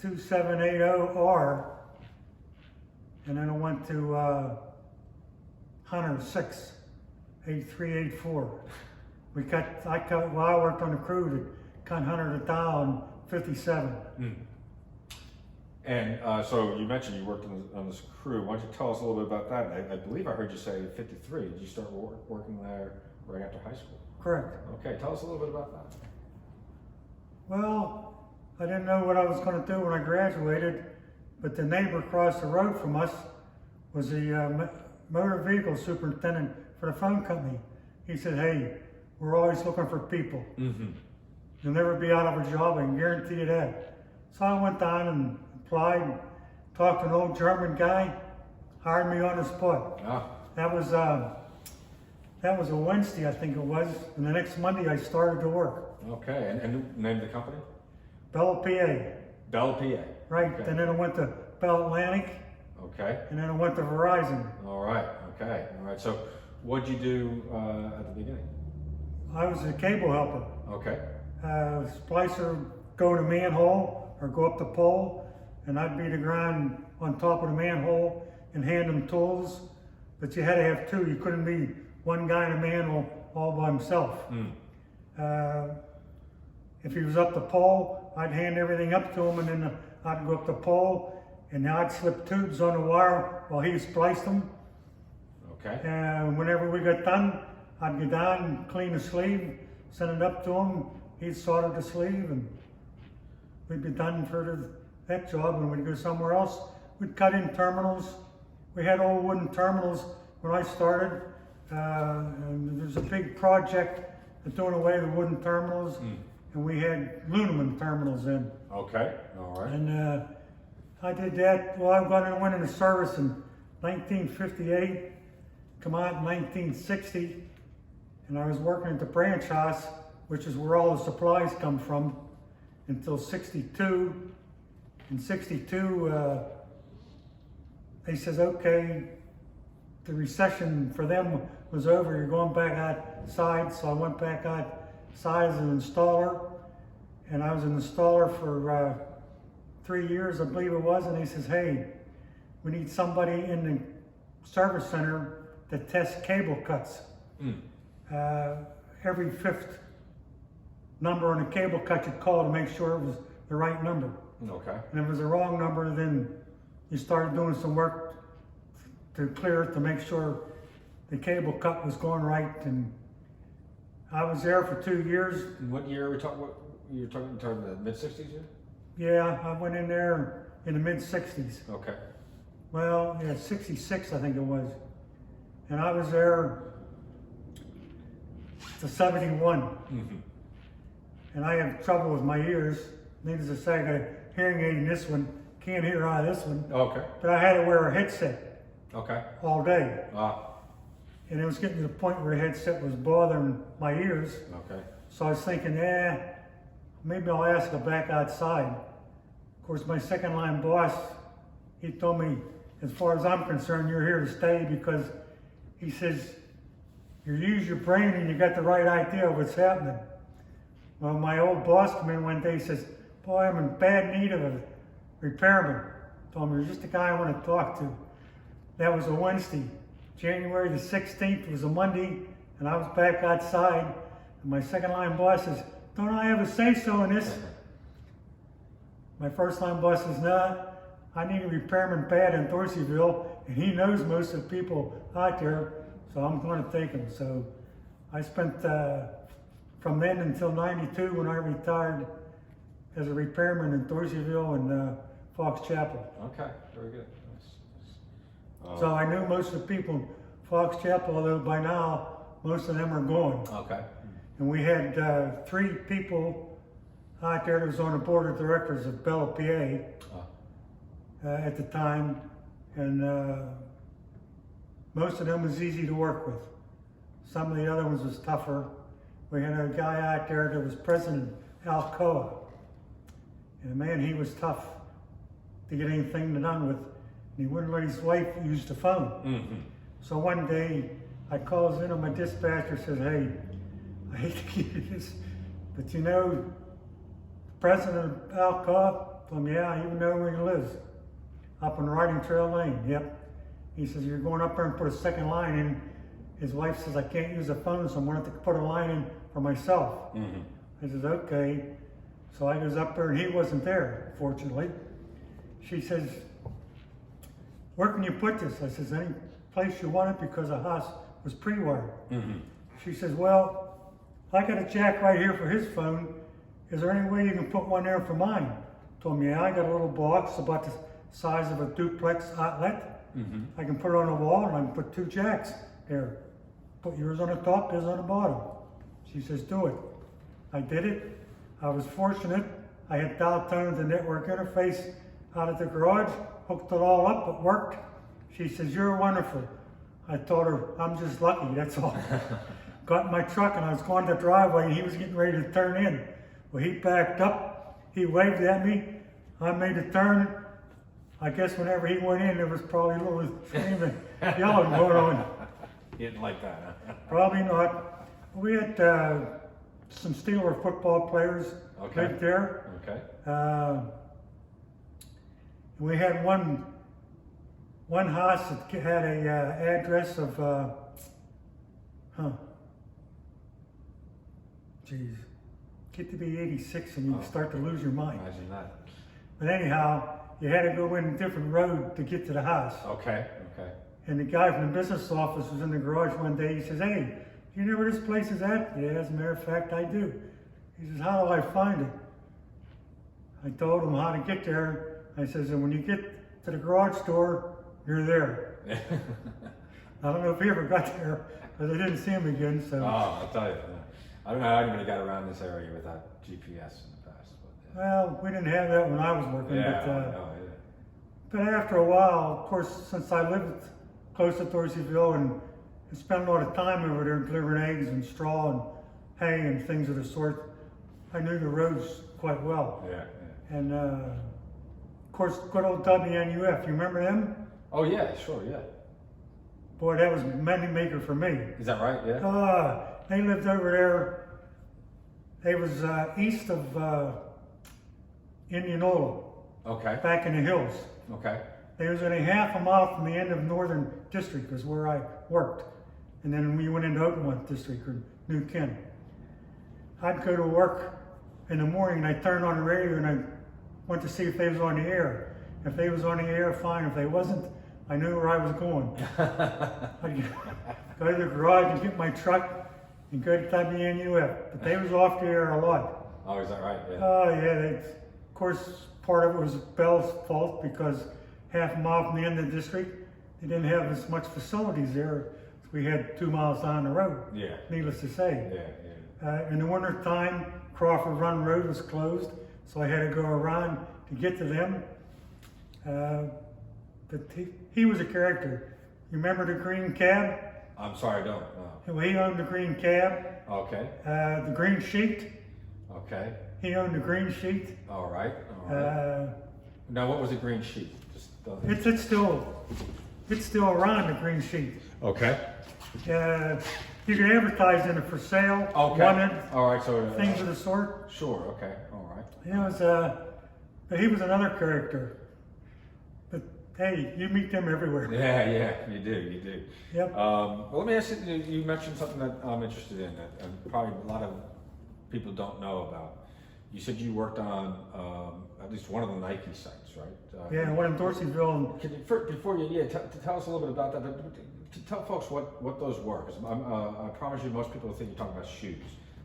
[SPEAKER 2] 2780R. And then I went to Hunter 68384. I worked on the crew that cut Hunter to dial in 57.
[SPEAKER 1] Mm. And so you mentioned you worked on this crew. Why don't you tell us a little bit about that? I believe I heard you say 53. Did you start working there right after high school?
[SPEAKER 2] Correct.
[SPEAKER 1] Okay, tell us a little bit about that.
[SPEAKER 2] Well, I didn't know what I was going to do when I graduated, but the neighbor across the road from us was the motor vehicle superintendent for the phone company. He said, "Hey, we're always looking for people.
[SPEAKER 1] Mm-hmm.
[SPEAKER 2] You'll never be out of a job, I can guarantee you that." So I went down and applied, talked to an old German guy, hired me on the spot.
[SPEAKER 1] Oh.
[SPEAKER 2] That was a Wednesday, I think it was, and the next Monday I started to work.
[SPEAKER 1] Okay, and name of the company?
[SPEAKER 2] Bell, PA.
[SPEAKER 1] Bell, PA.
[SPEAKER 2] Right,
[SPEAKER 1] Okay.
[SPEAKER 2] and then I went to Bell Atlantic,
[SPEAKER 1] Okay.
[SPEAKER 2] and then I went to Verizon.
[SPEAKER 1] All right. Okay. All right. So, what'd you do at the beginning?
[SPEAKER 2] I was a cable helper.
[SPEAKER 1] Okay.
[SPEAKER 2] Splicer go to manhole or go up the pole, and I'd be the ground on top of the manhole and hand them tools. But you had to have 2. You couldn't be one guy in a manhole all by himself.
[SPEAKER 1] Mm.
[SPEAKER 2] If he was up the pole, I'd hand everything up to him, and then I'd go up the pole, and I'd slip tubes on the wire while he spliced them.
[SPEAKER 1] Okay.
[SPEAKER 2] And whenever we got done, I'd go down and clean the sleeve, send it up to him. He'd solder the sleeve, and we'd be done for that job. And we'd go somewhere else. We'd cut in terminals. We had old wooden terminals when I started. And there's a big project of doing away with wooden terminals. And we had aluminum terminals in.
[SPEAKER 1] Okay. All right.
[SPEAKER 2] And I did that. Well, I went into service in 1958, come out in 1960, and I was working at the branch house which is where all the supplies come from, until 62. In 62, they says, okay, the recession for them was over, you're going back outside. So I went back outside as an installer, and I was an installer for 3 years, I believe it was, and he says, hey, we need somebody in the service center that tests cable cuts. Every fifth number on a cable cut you call to make sure it was the right number.
[SPEAKER 1] Okay.
[SPEAKER 2] And if it was the wrong number, then you started doing some work to clear it, to make sure the cable cut was going right. And I was there for 2 years.
[SPEAKER 1] What year are we talking? What you're talking the mid-60s?
[SPEAKER 2] Yeah, I went in there in the mid-60s.
[SPEAKER 1] Okay.
[SPEAKER 2] Well, yeah, 66 I think it was. And I was there to 71. And I have trouble with my ears. Needless to say, I got a hearing aid in this one. Can't hear out of this one.
[SPEAKER 1] Okay.
[SPEAKER 2] But I had to wear a headset
[SPEAKER 1] Okay.
[SPEAKER 2] all day.
[SPEAKER 1] Ah.
[SPEAKER 2] And it was getting to the point where the headset was bothering my ears.
[SPEAKER 1] Okay.
[SPEAKER 2] So I was thinking, maybe I'll ask to go back outside. Of course, my second line boss, he told me, as far as I'm concerned, you're here to stay, because he says, you use your brain and you got the right idea of what's happening. Well, my old boss came in one day, he says, boy, I'm in bad need of a repairman. Told me, you're just the guy I want to talk to. That was a Wednesday. January the 16th was a Monday, and I was back outside, and my second line boss says, don't I have a say-so in this? My first line boss says, nah, I need a repairman bad in Dorseyville, and he knows most of the people out there, so I'm going to take him. So I spent from then until 92, when I retired, as a repairman in Dorseyville and Fox Chapel.
[SPEAKER 1] Okay, very good. Nice.
[SPEAKER 2] So I knew most of the people in Fox Chapel, although by now most of them are gone.
[SPEAKER 1] Okay.
[SPEAKER 2] And we had 3 people out there that was on the board of directors of Bella, PA at the time, and most of them was easy to work with. Some of the other ones was tougher. We had a guy out there that was president of Alcoa, and man, he was tough to get anything done with. And he wouldn't let his wife use the phone. So one day I calls in on my dispatcher, says, hey, I hate to give you this, but you know, the president of Alcoa told me, yeah, I even know where he lives. Up on Riding Trail Lane, yep. He says, you're going up there and put a second line in. His wife says, I can't use a phone, so I'm going to have to put a line in for myself. I says, okay. So I goes up there, and he wasn't there, fortunately. She says, where can you put this? I says, any place you want it, because the house was pre-wired. She says, well, I got a jack right here for his phone. Is there any way you can put one there for mine? Told me, yeah, I got a little box about the size of a duplex outlet. I can put it on the wall, and I can put 2 jacks there. Put yours on the top, his on the bottom. She says, do it. I did it. I was fortunate. I had dial-toned the network interface out of the garage, hooked it all up, it worked. She says, you're wonderful. I told her, I'm just lucky, that's all. Got in my truck, and I was going to the driveway, and he was getting ready to turn in. Well, he backed up, he waved at me, I made a turn. I guess whenever he went in, there was probably a little screaming, yelling going on.
[SPEAKER 1] You didn't like that, huh?
[SPEAKER 2] Probably not. We had some Steeler football players lived there.
[SPEAKER 1] Okay.
[SPEAKER 2] We had one house that had a address of, get to be 86 and you start to lose your mind.
[SPEAKER 1] Imagine that.
[SPEAKER 2] But anyhow, you had to go in a different road to get to the house.
[SPEAKER 1] Okay.
[SPEAKER 2] And the guy from the business office was in the garage one day. He says, hey, do you know where this place is at? Yeah, as a matter of fact, I do. He says, how do I find it? I told him how to get there. I says, and when you get to the garage door, you're there. I don't know if he ever got there, because I didn't see him again. So.
[SPEAKER 1] Oh, I'll tell you. I don't know how anybody got around this area without GPS in the past. But,
[SPEAKER 2] Well, we didn't have that when I was working.
[SPEAKER 1] yeah,
[SPEAKER 2] But after a while, of course, since I lived close to Dorseyville and spent a lot of time over there delivering eggs and straw and hay and things of the sort. I knew the roads quite well.
[SPEAKER 1] Yeah.
[SPEAKER 2] And of course, good old WNUF, you remember them?
[SPEAKER 1] Oh yeah, sure, yeah.
[SPEAKER 2] Boy, that was money maker for me.
[SPEAKER 1] Is that right? Yeah.
[SPEAKER 2] They lived over there. They was east of Indianola,
[SPEAKER 1] Okay.
[SPEAKER 2] back in the hills.
[SPEAKER 1] Okay.
[SPEAKER 2] They was only half a mile from the end of Northern District is where I worked. And then we went into Oakmont District or New Kent. I'd go to work in the morning and I'd turn on the radio and I went to see if they was on the air. If they was on the air, fine. If they wasn't, I knew where I was going. I'd go to the garage and get my truck and go to WNUF. But they was off the air a lot.
[SPEAKER 1] Oh, is that right? Yeah.
[SPEAKER 2] Oh yeah, of course part of it was Bell's fault because half a mile from the end of the district, they didn't have as much facilities there. So we had 2 miles down the road.
[SPEAKER 1] Yeah.
[SPEAKER 2] Needless to say.
[SPEAKER 1] Yeah.
[SPEAKER 2] In the winter time, Crawford Run Road was closed, so I had to go around to get to them. But he was a character. You remember the green cab?
[SPEAKER 1] I'm sorry, I don't. No.
[SPEAKER 2] Well, he owned the green cab.
[SPEAKER 1] Okay.
[SPEAKER 2] The green sheet.
[SPEAKER 1] Okay.
[SPEAKER 2] He owned the green sheet.
[SPEAKER 1] All right. All right. Now, what was the green sheet? Just.
[SPEAKER 2] It's still around, the green sheet.
[SPEAKER 1] Okay.
[SPEAKER 2] You can advertise in it for sale,
[SPEAKER 1] Okay.
[SPEAKER 2] wanted,
[SPEAKER 1] All right. So.
[SPEAKER 2] things of the sort.
[SPEAKER 1] Sure. Okay. All right.
[SPEAKER 2] It was, but he was another character. But hey, you meet them everywhere.
[SPEAKER 1] Yeah. You do.
[SPEAKER 2] Yep.
[SPEAKER 1] Well, let me ask you. You mentioned something that I'm interested in, that probably a lot of people don't know about. You said you worked on at least one of the Nike sites, right?
[SPEAKER 2] Yeah, one in Dorseyville.
[SPEAKER 1] Can you, before you, tell us a little bit about that, but to tell folks what those were, because I promise you most people think you're talking about shoes.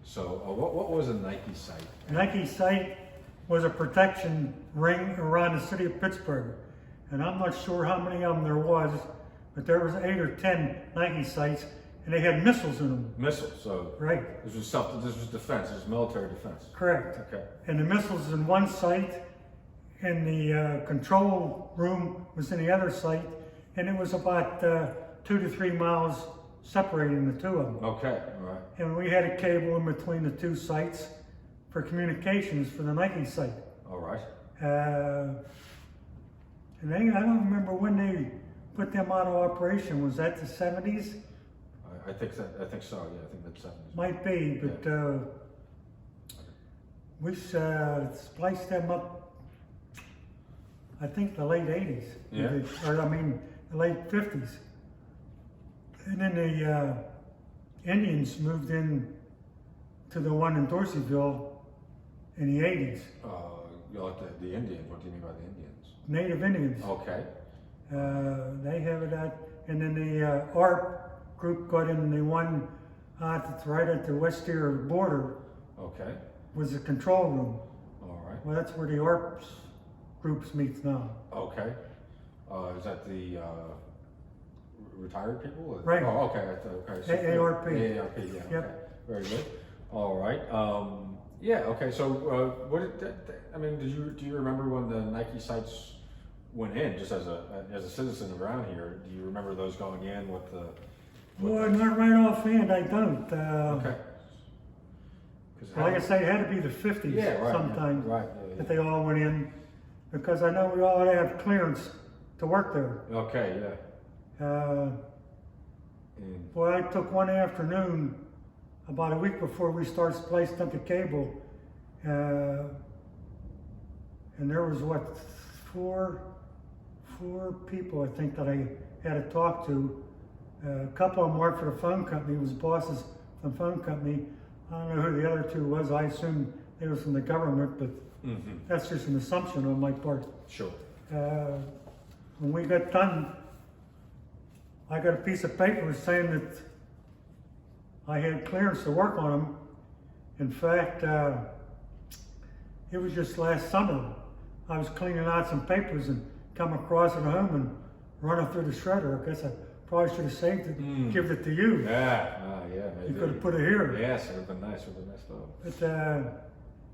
[SPEAKER 1] So what was a Nike site?
[SPEAKER 2] Nike site was a protection ring around the city of Pittsburgh. And I'm not sure how many of them there was, but there was 8 or 10 Nike sites, and they had missiles in them.
[SPEAKER 1] Missiles, so
[SPEAKER 2] right.
[SPEAKER 1] This was defense, this was military defense.
[SPEAKER 2] Correct.
[SPEAKER 1] Okay.
[SPEAKER 2] And the missiles in one site, and the control room was in the other site, and it was about 2 to 3 miles separating the two of them.
[SPEAKER 1] Okay, all right.
[SPEAKER 2] And we had a cable in between the two sites for communications for the Nike site.
[SPEAKER 1] All right.
[SPEAKER 2] And I don't remember when they put them out of operation. Was that the 70s?
[SPEAKER 1] I think so. Yeah, I think that's 70s.
[SPEAKER 2] Might be, but we spliced them up. I think the late 80s.
[SPEAKER 1] Yeah.
[SPEAKER 2] The late 50s. And then the Indians moved in to the one in Dorseyville in the 80s.
[SPEAKER 1] You like the Indians? What do you mean by the Indians?
[SPEAKER 2] Native Indians.
[SPEAKER 1] Okay.
[SPEAKER 2] They have it at, and then the ARP group got in the one that's right at the West-Ear border.
[SPEAKER 1] Okay.
[SPEAKER 2] Was the control room.
[SPEAKER 1] All right.
[SPEAKER 2] Well, that's where the ARP groups meets now.
[SPEAKER 1] Okay. Is that the retired people?
[SPEAKER 2] Right.
[SPEAKER 1] Oh, okay. Okay. So,
[SPEAKER 2] AARP.
[SPEAKER 1] AARP. Yeah.
[SPEAKER 2] Yep.
[SPEAKER 1] Okay. Very good. All right. Yeah. Okay. So, do you remember when the Nike sites went in? Just as a citizen around here, do you remember those going in?
[SPEAKER 2] Well, not right offhand. I don't.
[SPEAKER 1] Okay.
[SPEAKER 2] Like I say, it had to be the 50s.
[SPEAKER 1] Yeah. Right.
[SPEAKER 2] Sometime.
[SPEAKER 1] Yeah, right. Yeah.
[SPEAKER 2] That they all went in, because I know we all had to have clearance to work there.
[SPEAKER 1] Okay. Yeah.
[SPEAKER 2] Well, I took one afternoon about a week before we started splicing up the cable, and there was four people I think that I had to talk to. A couple of them worked for the phone company, was bosses from the phone company. I don't know who the other two was. I assume they was from the government, but that's just an assumption on my part.
[SPEAKER 1] Sure.
[SPEAKER 2] When we got done, I got a piece of paper saying that I had clearance to work on them. In fact, it was just last summer. I was cleaning out some papers and come across it at home and running through the shredder. I guess I probably should have saved it, give it to you.
[SPEAKER 1] Yeah, maybe.
[SPEAKER 2] You could have put it here.
[SPEAKER 1] Yes, it would have been nice. It would have been nice though.
[SPEAKER 2] But,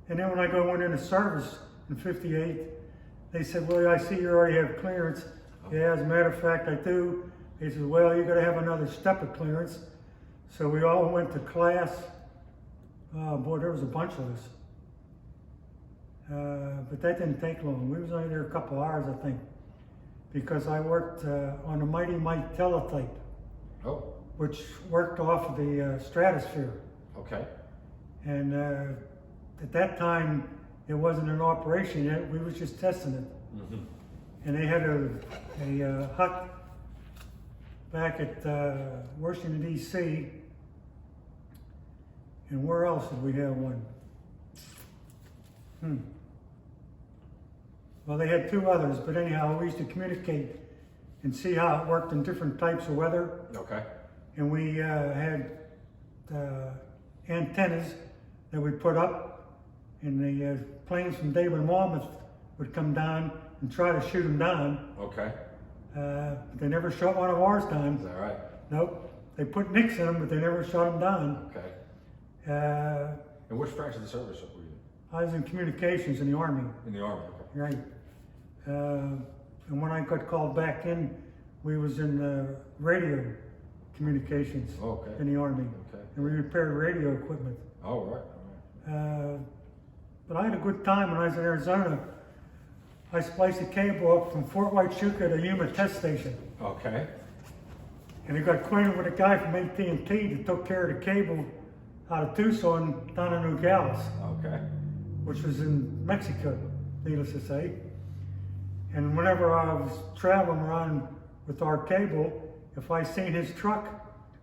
[SPEAKER 2] and then when I went into service in '58, they said, well, I see you already have clearance. Yeah, as a matter of fact, I do. They said, well, you got to have another step of clearance. So we all went to class Oh boy, there was a bunch of us. But that didn't take long. We was only there a couple hours, I think, because I worked on the Mighty Mike teletype, which worked off of the stratosphere.
[SPEAKER 1] Okay.
[SPEAKER 2] And at that time, it wasn't in operation yet. We was just testing it.
[SPEAKER 1] Mm-hmm.
[SPEAKER 2] And they had a hut back at Washington, D.C. And where else did we have one? Well, they had two others, but anyhow, we used to communicate and see how it worked in different types of weather.
[SPEAKER 1] Okay.
[SPEAKER 2] And we had antennas that we put up, and the planes from David Monmouth would come down and try to shoot them down.
[SPEAKER 1] Okay.
[SPEAKER 2] They never shot one of ours down.
[SPEAKER 1] Is that right?
[SPEAKER 2] Nope. They put nicks in them, but they never shot them down.
[SPEAKER 1] Okay. And which branch of the service were you in?
[SPEAKER 2] I was in communications in the Army.
[SPEAKER 1] In the Army, okay.
[SPEAKER 2] Right. And when I got called back in, we was in radio communications in the Army.
[SPEAKER 1] Okay.
[SPEAKER 2] And we repaired radio equipment.
[SPEAKER 1] Oh, right. All right.
[SPEAKER 2] But I had a good time when I was in Arizona. I spliced a cable up from Fort White Chuka to Yuma test station.
[SPEAKER 1] Okay.
[SPEAKER 2] And I got acquainted with a guy from AT&T that took care of the cable out of Tucson down in Nogales.
[SPEAKER 1] Okay.
[SPEAKER 2] Which was in Mexico, needless to say. And whenever I was traveling around with our cable, if I seen his truck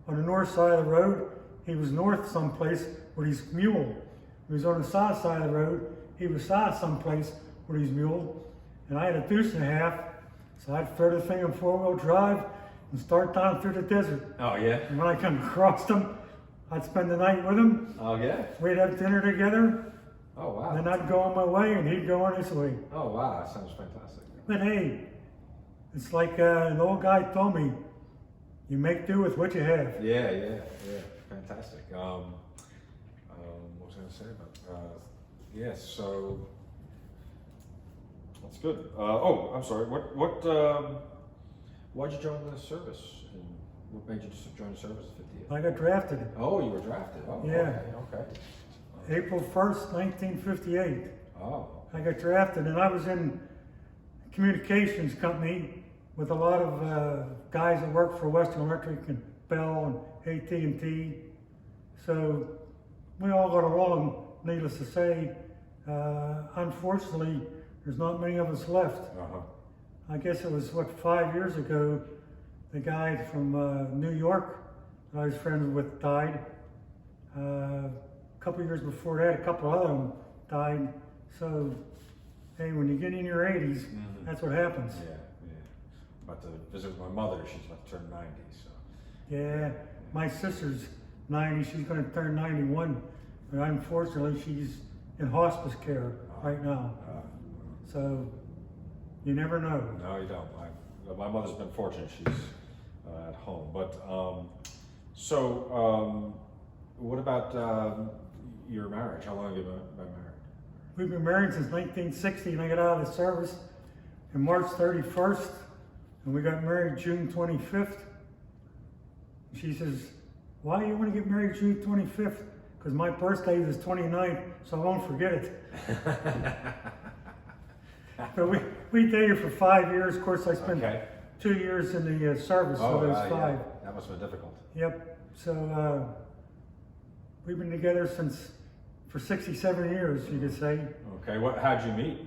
[SPEAKER 2] on the north side of the road, he was north someplace with his mule. If he was on the south side of the road, he was south someplace with his mule. And I had a deuce and a half, so I'd throw the thing in four-wheel drive and start down through the desert.
[SPEAKER 1] Oh, yeah?
[SPEAKER 2] And when I come across him, I'd spend the night with him.
[SPEAKER 1] Oh, yeah?
[SPEAKER 2] We'd have dinner together.
[SPEAKER 1] Oh, wow.
[SPEAKER 2] Then I'd go on my way and he'd go on his way.
[SPEAKER 1] Oh, wow. That sounds fantastic.
[SPEAKER 2] But hey, it's like an old guy told me, you make do with what you have.
[SPEAKER 1] Yeah. Fantastic. What was I going to say about yes, so that's good. I'm sorry. Why'd you join the service? And what made you just join the service at 58?
[SPEAKER 2] I got drafted.
[SPEAKER 1] Oh, you were drafted. Oh,
[SPEAKER 2] Yeah.
[SPEAKER 1] Okay.
[SPEAKER 2] April 1st, 1958.
[SPEAKER 1] Oh.
[SPEAKER 2] I got drafted, and I was in a communications company with a lot of guys that worked for Western Electric and Bell and AT&T. So we all got along, needless to say. Unfortunately, there's not many of us left. I guess it was, 5 years ago, the guy from New York that I was friends with died. A couple years before that, a couple other them died. So, hey, when you get in your 80s, that's what happens.
[SPEAKER 1] Yeah. About to visit with my mother. She's about to turn 90, so.
[SPEAKER 2] Yeah, my sister's 90. She's going to turn 91. But unfortunately, she's in hospice care right now. So, you never know.
[SPEAKER 1] No, you don't. My mother's been fortunate. She's at home. But, what about your marriage? How long have you been married?
[SPEAKER 2] We've been married since 1960, and I got out of the service on March 31st, and we got married June 25th. She says, why do you want to get married June 25th? Because my birthday is 29th, so I won't forget it. But we dated for 5 years. Of course, I spent 2 years in the service, so it was 5.
[SPEAKER 1] Yeah. That must have been difficult.
[SPEAKER 2] Yep. So we've been together for 67 years, you could say.
[SPEAKER 1] Okay. How'd you meet?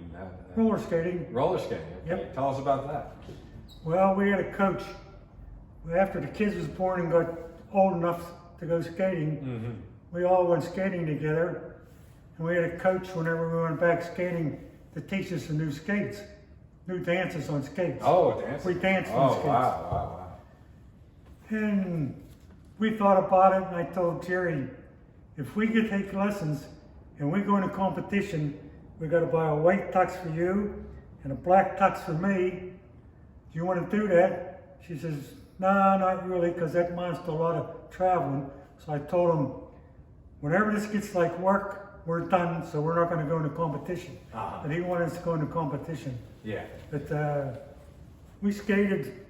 [SPEAKER 2] Roller skating.
[SPEAKER 1] Roller skating. Okay.
[SPEAKER 2] Yep.
[SPEAKER 1] Tell us about that.
[SPEAKER 2] Well, we had a coach. After the kids was born and got old enough to go skating, we all went skating together. And we had a coach whenever we went back skating to teach us the new skates, new dances on skates.
[SPEAKER 1] Oh, dances.
[SPEAKER 2] We danced on skates.
[SPEAKER 1] Wow.
[SPEAKER 2] And we thought about it, and I told Jerry, if we could take lessons and we go into competition, we got to buy a white tux for you and a black tux for me. Do you want to do that? She says, no, not really, because that amounts to a lot of traveling. So I told him, whenever this gets like work, we're done, so we're not going to go into competition. But he wanted us to go into competition.
[SPEAKER 1] Yeah.
[SPEAKER 2] But we skated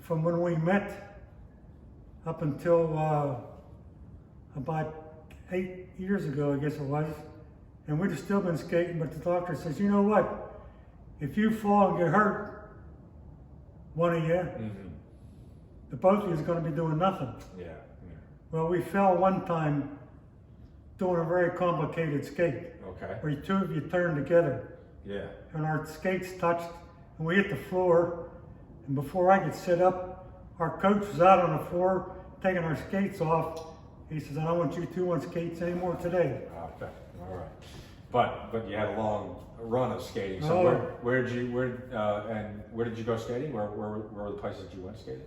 [SPEAKER 2] from when we met up until about 8 years ago, I guess it was, and we'd have still been skating, but the doctor says, you know what? If you fall and get hurt, one of you, the both of you is going to be doing nothing.
[SPEAKER 1] Yeah.
[SPEAKER 2] Well, we fell one time doing a very complicated skate.
[SPEAKER 1] Okay.
[SPEAKER 2] Where two of you turned together.
[SPEAKER 1] Yeah.
[SPEAKER 2] And our skates touched, and we hit the floor. And before I could sit up, our coach was out on the floor taking our skates off. He says, "I don't want you two on skates anymore today."
[SPEAKER 1] Okay. All right. But you had a long run of skating. So
[SPEAKER 2] Oh.
[SPEAKER 1] where did you go skating? Where were the places you went skating?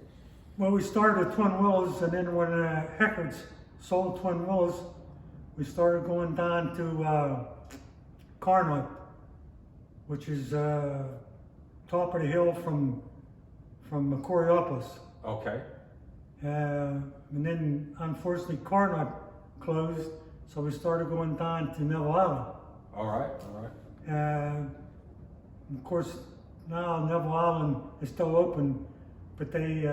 [SPEAKER 2] Well, we started at Twin Willows, and then when Heckards sold Twin Willows, we started going down to Coyne, which is top of the hill from Coyne.
[SPEAKER 1] Okay.
[SPEAKER 2] And then unfortunately Coyne closed, so we started going down to Neville Island.
[SPEAKER 1] All right.
[SPEAKER 2] Of course, now Neville Island is still open, but they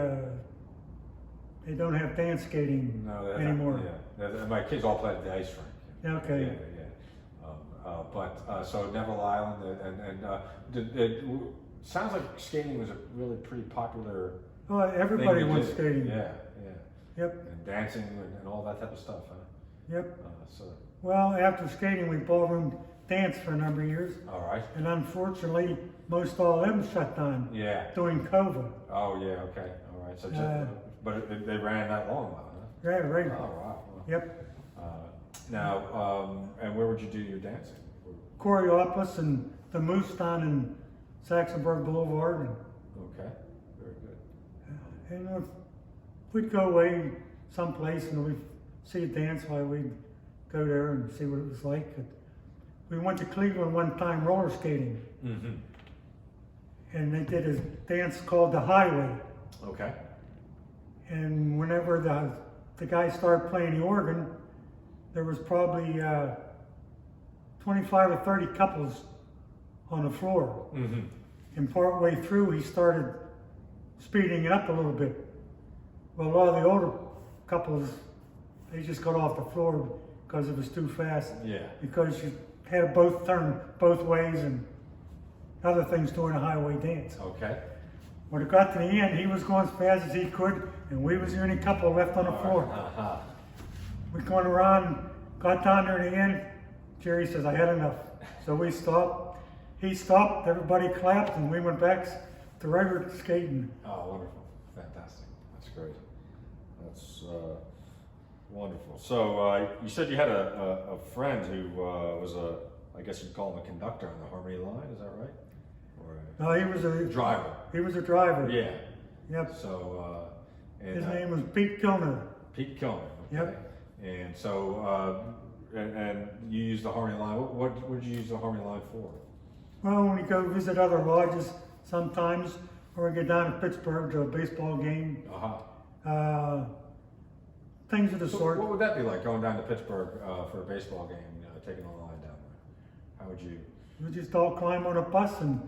[SPEAKER 2] don't have dance skating anymore.
[SPEAKER 1] Yeah. My kids all played at the ice rink.
[SPEAKER 2] Okay.
[SPEAKER 1] Yeah. So Neville Island sounds like skating was a really pretty popular.
[SPEAKER 2] Oh, everybody
[SPEAKER 1] thing to
[SPEAKER 2] went
[SPEAKER 1] do.
[SPEAKER 2] skating.
[SPEAKER 1] Yeah.
[SPEAKER 2] Yep.
[SPEAKER 1] And dancing and all that type of stuff, huh?
[SPEAKER 2] Yep.
[SPEAKER 1] So.
[SPEAKER 2] Well, after skating, we ballroom danced for a number of years.
[SPEAKER 1] All right.
[SPEAKER 2] And unfortunately, most all of them shut down.
[SPEAKER 1] Yeah.
[SPEAKER 2] During COVID.
[SPEAKER 1] Oh yeah. Okay. All right. So but they ran that long, huh?
[SPEAKER 2] Yeah, right.
[SPEAKER 1] Oh wow.
[SPEAKER 2] Yep.
[SPEAKER 1] Now, and where would you do your dancing?
[SPEAKER 2] Coreopolis and the Moose down in Saxonburg Boulevard.
[SPEAKER 1] Okay. Very good.
[SPEAKER 2] And we'd go away someplace and we'd see a dance while we'd go there and see what it was like. We went to Cleveland one time roller skating. And they did a dance called the Highway.
[SPEAKER 1] Okay.
[SPEAKER 2] And whenever the guy started playing the organ, there was probably 25 or 30 couples on the floor. And partway through, he started speeding it up a little bit. Well, a lot of the older couples, they just got off the floor because it was too fast.
[SPEAKER 1] Yeah.
[SPEAKER 2] Because you had to both turn both ways and other things during a highway dance.
[SPEAKER 1] Okay.
[SPEAKER 2] When it got to the end, he was going as fast as he could, and we was the only couple left on the floor. We going around, got down there at the end. Jerry says, "I had enough." So we stopped. He stopped, everybody clapped, and we went back to regular skating.
[SPEAKER 1] Oh, wonderful. Fantastic. That's great. That's wonderful. So you said you had a friend who was I guess you'd call him a conductor on the Harmony line, is that right? Or
[SPEAKER 2] No, he was a
[SPEAKER 1] driver.
[SPEAKER 2] He was a driver.
[SPEAKER 1] Yeah.
[SPEAKER 2] Yep.
[SPEAKER 1] So
[SPEAKER 2] His name was Pete Kilner.
[SPEAKER 1] Pete Coyne. Okay.
[SPEAKER 2] Yep.
[SPEAKER 1] And so and you use the Harmony line. What would you use the Harmony line for?
[SPEAKER 2] Well, when we go visit other lodges sometimes, or we get down to Pittsburgh to a baseball game, things of the sort.
[SPEAKER 1] What would that be like going down to Pittsburgh for a baseball game, taking the line down there? How would you?
[SPEAKER 2] We just all climb on a bus, and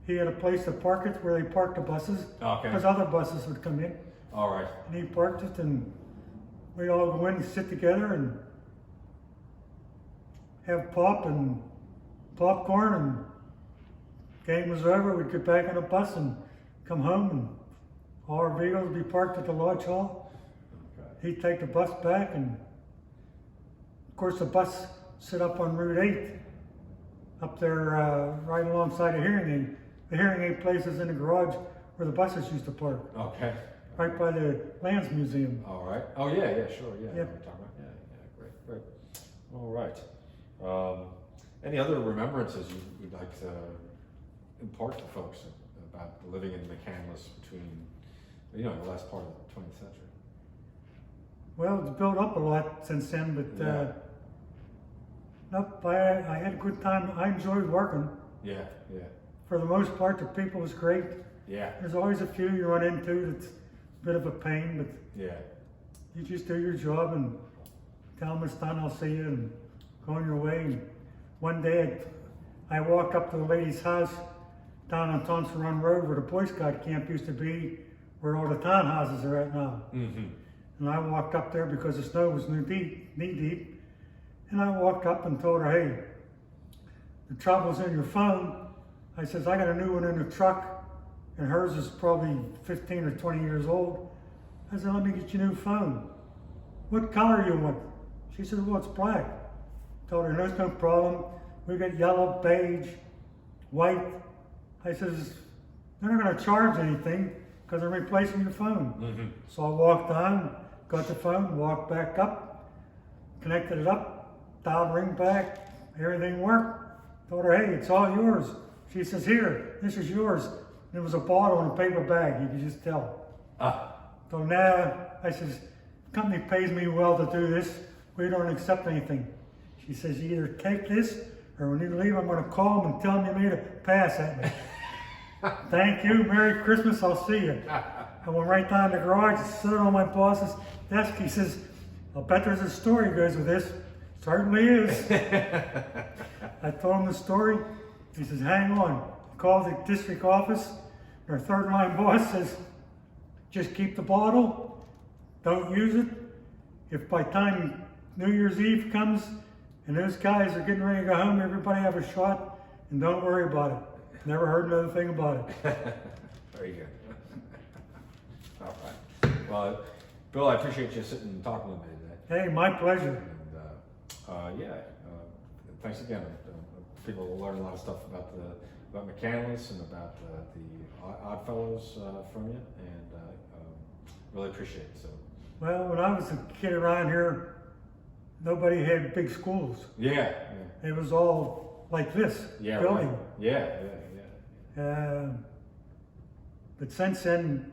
[SPEAKER 2] he had a place to park it where they parked the buses.
[SPEAKER 1] Okay.
[SPEAKER 2] Because other buses would come in.
[SPEAKER 1] All right.
[SPEAKER 2] And he parked it, and we all go in and sit together and have pop and popcorn, and game was over, we'd get back on the bus and come home, and all our vehicles would be parked at the lodge hall.
[SPEAKER 1] Okay.
[SPEAKER 2] He'd take the bus back, and of course the bus sit up on Route 8, up there right alongside the hearing aid. The hearing aid place is in the garage where the buses used to park.
[SPEAKER 1] Okay.
[SPEAKER 2] Right by the Lands Museum.
[SPEAKER 1] All right. Oh yeah, sure, yeah.
[SPEAKER 2] Yep.
[SPEAKER 1] We're talking about, great. All right. Any other remembrances you'd like to impart to folks about living in McCandless between, the last part of the 20th century?
[SPEAKER 2] Well, it's built up a lot since then, but nope, I had a good time. I enjoyed working.
[SPEAKER 1] Yeah.
[SPEAKER 2] For the most part, the people was great.
[SPEAKER 1] Yeah.
[SPEAKER 2] There's always a few you run into that's a bit of a pain, but you just do your job and tell them it's done, I'll see you, and go on your way. And one day I walked up to the lady's house down on Thompson Run Road where the Boy Scout camp used to be, where all the townhouses are at now. And I walked up there because the snow was knee deep, And I walked up and told her, hey, the trouble's in your phone. I says, I got a new one in the truck, and hers is probably 15 or 20 years old. I said, let me get you a new phone. What color you want? She said, well, it's black. Told her, there's no problem. We got yellow, beige, white. I says, they're not gonna charge anything because they're replacing your phone. So I walked on, got the phone, walked back up, connected it up, dialed ring back, everything worked. Told her, hey, it's all yours. She says, here, this is yours. There was a bottle in a paper bag, you could just tell. So now, I says, the company pays me well to do this. We don't accept anything. She says, you either take this, or when you leave, I'm gonna call them and tell them you made a pass at me. Thank you, Merry Christmas, I'll see you. I went right down to the garage, stood on my boss's desk. He says, I'll bet there's a story goes with this. Certainly is. I told him the story. He says, hang on. Called the district office. Our third line boss says, just keep the bottle. Don't use it. If by time New Year's Eve comes and those guys are getting ready to go home, everybody have a shot and don't worry about it. Never heard another thing about it.
[SPEAKER 1] Very good. All right. Well, Bill, I appreciate you sitting and talking with me today.
[SPEAKER 2] Hey, my pleasure.
[SPEAKER 1] And thanks again. People will learn a lot of stuff about McCandless and about the Odd Fellows from you, and really appreciate it. So.
[SPEAKER 2] Well, when I was a kid around here, nobody had big schools.
[SPEAKER 1] Yeah.
[SPEAKER 2] It was all like this building.
[SPEAKER 1] Right. Yeah.
[SPEAKER 2] But since then,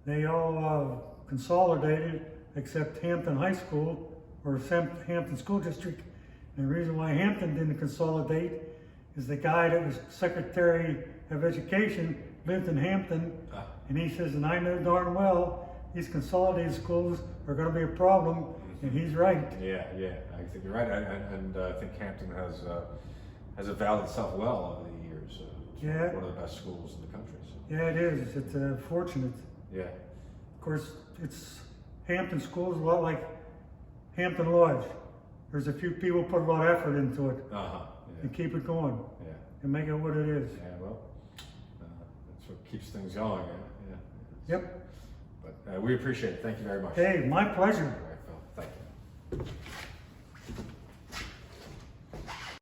[SPEAKER 2] they all consolidated except Hampton High School or Hampton School District. And the reason why Hampton didn't consolidate is the guy that was Secretary of Education lived in Hampton, and he says, and I know darn well these consolidated schools are going to be a problem, and he's right.
[SPEAKER 1] Yeah, I think you're right, and I think Hampton has avowed itself well over the years. It's one of the best schools in the country. So.
[SPEAKER 2] Yeah, it is. It's fortunate.
[SPEAKER 1] Yeah.
[SPEAKER 2] Of course, it's Hampton School is a lot like Hampton Lodge. There's a few people put a lot of effort into it and keep it going and make it what it is.
[SPEAKER 1] Yeah, well, that's what keeps things going. Yeah.
[SPEAKER 2] Yep.
[SPEAKER 1] But we appreciate it. Thank you very much.
[SPEAKER 2] Hey, my pleasure.
[SPEAKER 1] All right, Phil. Thank you.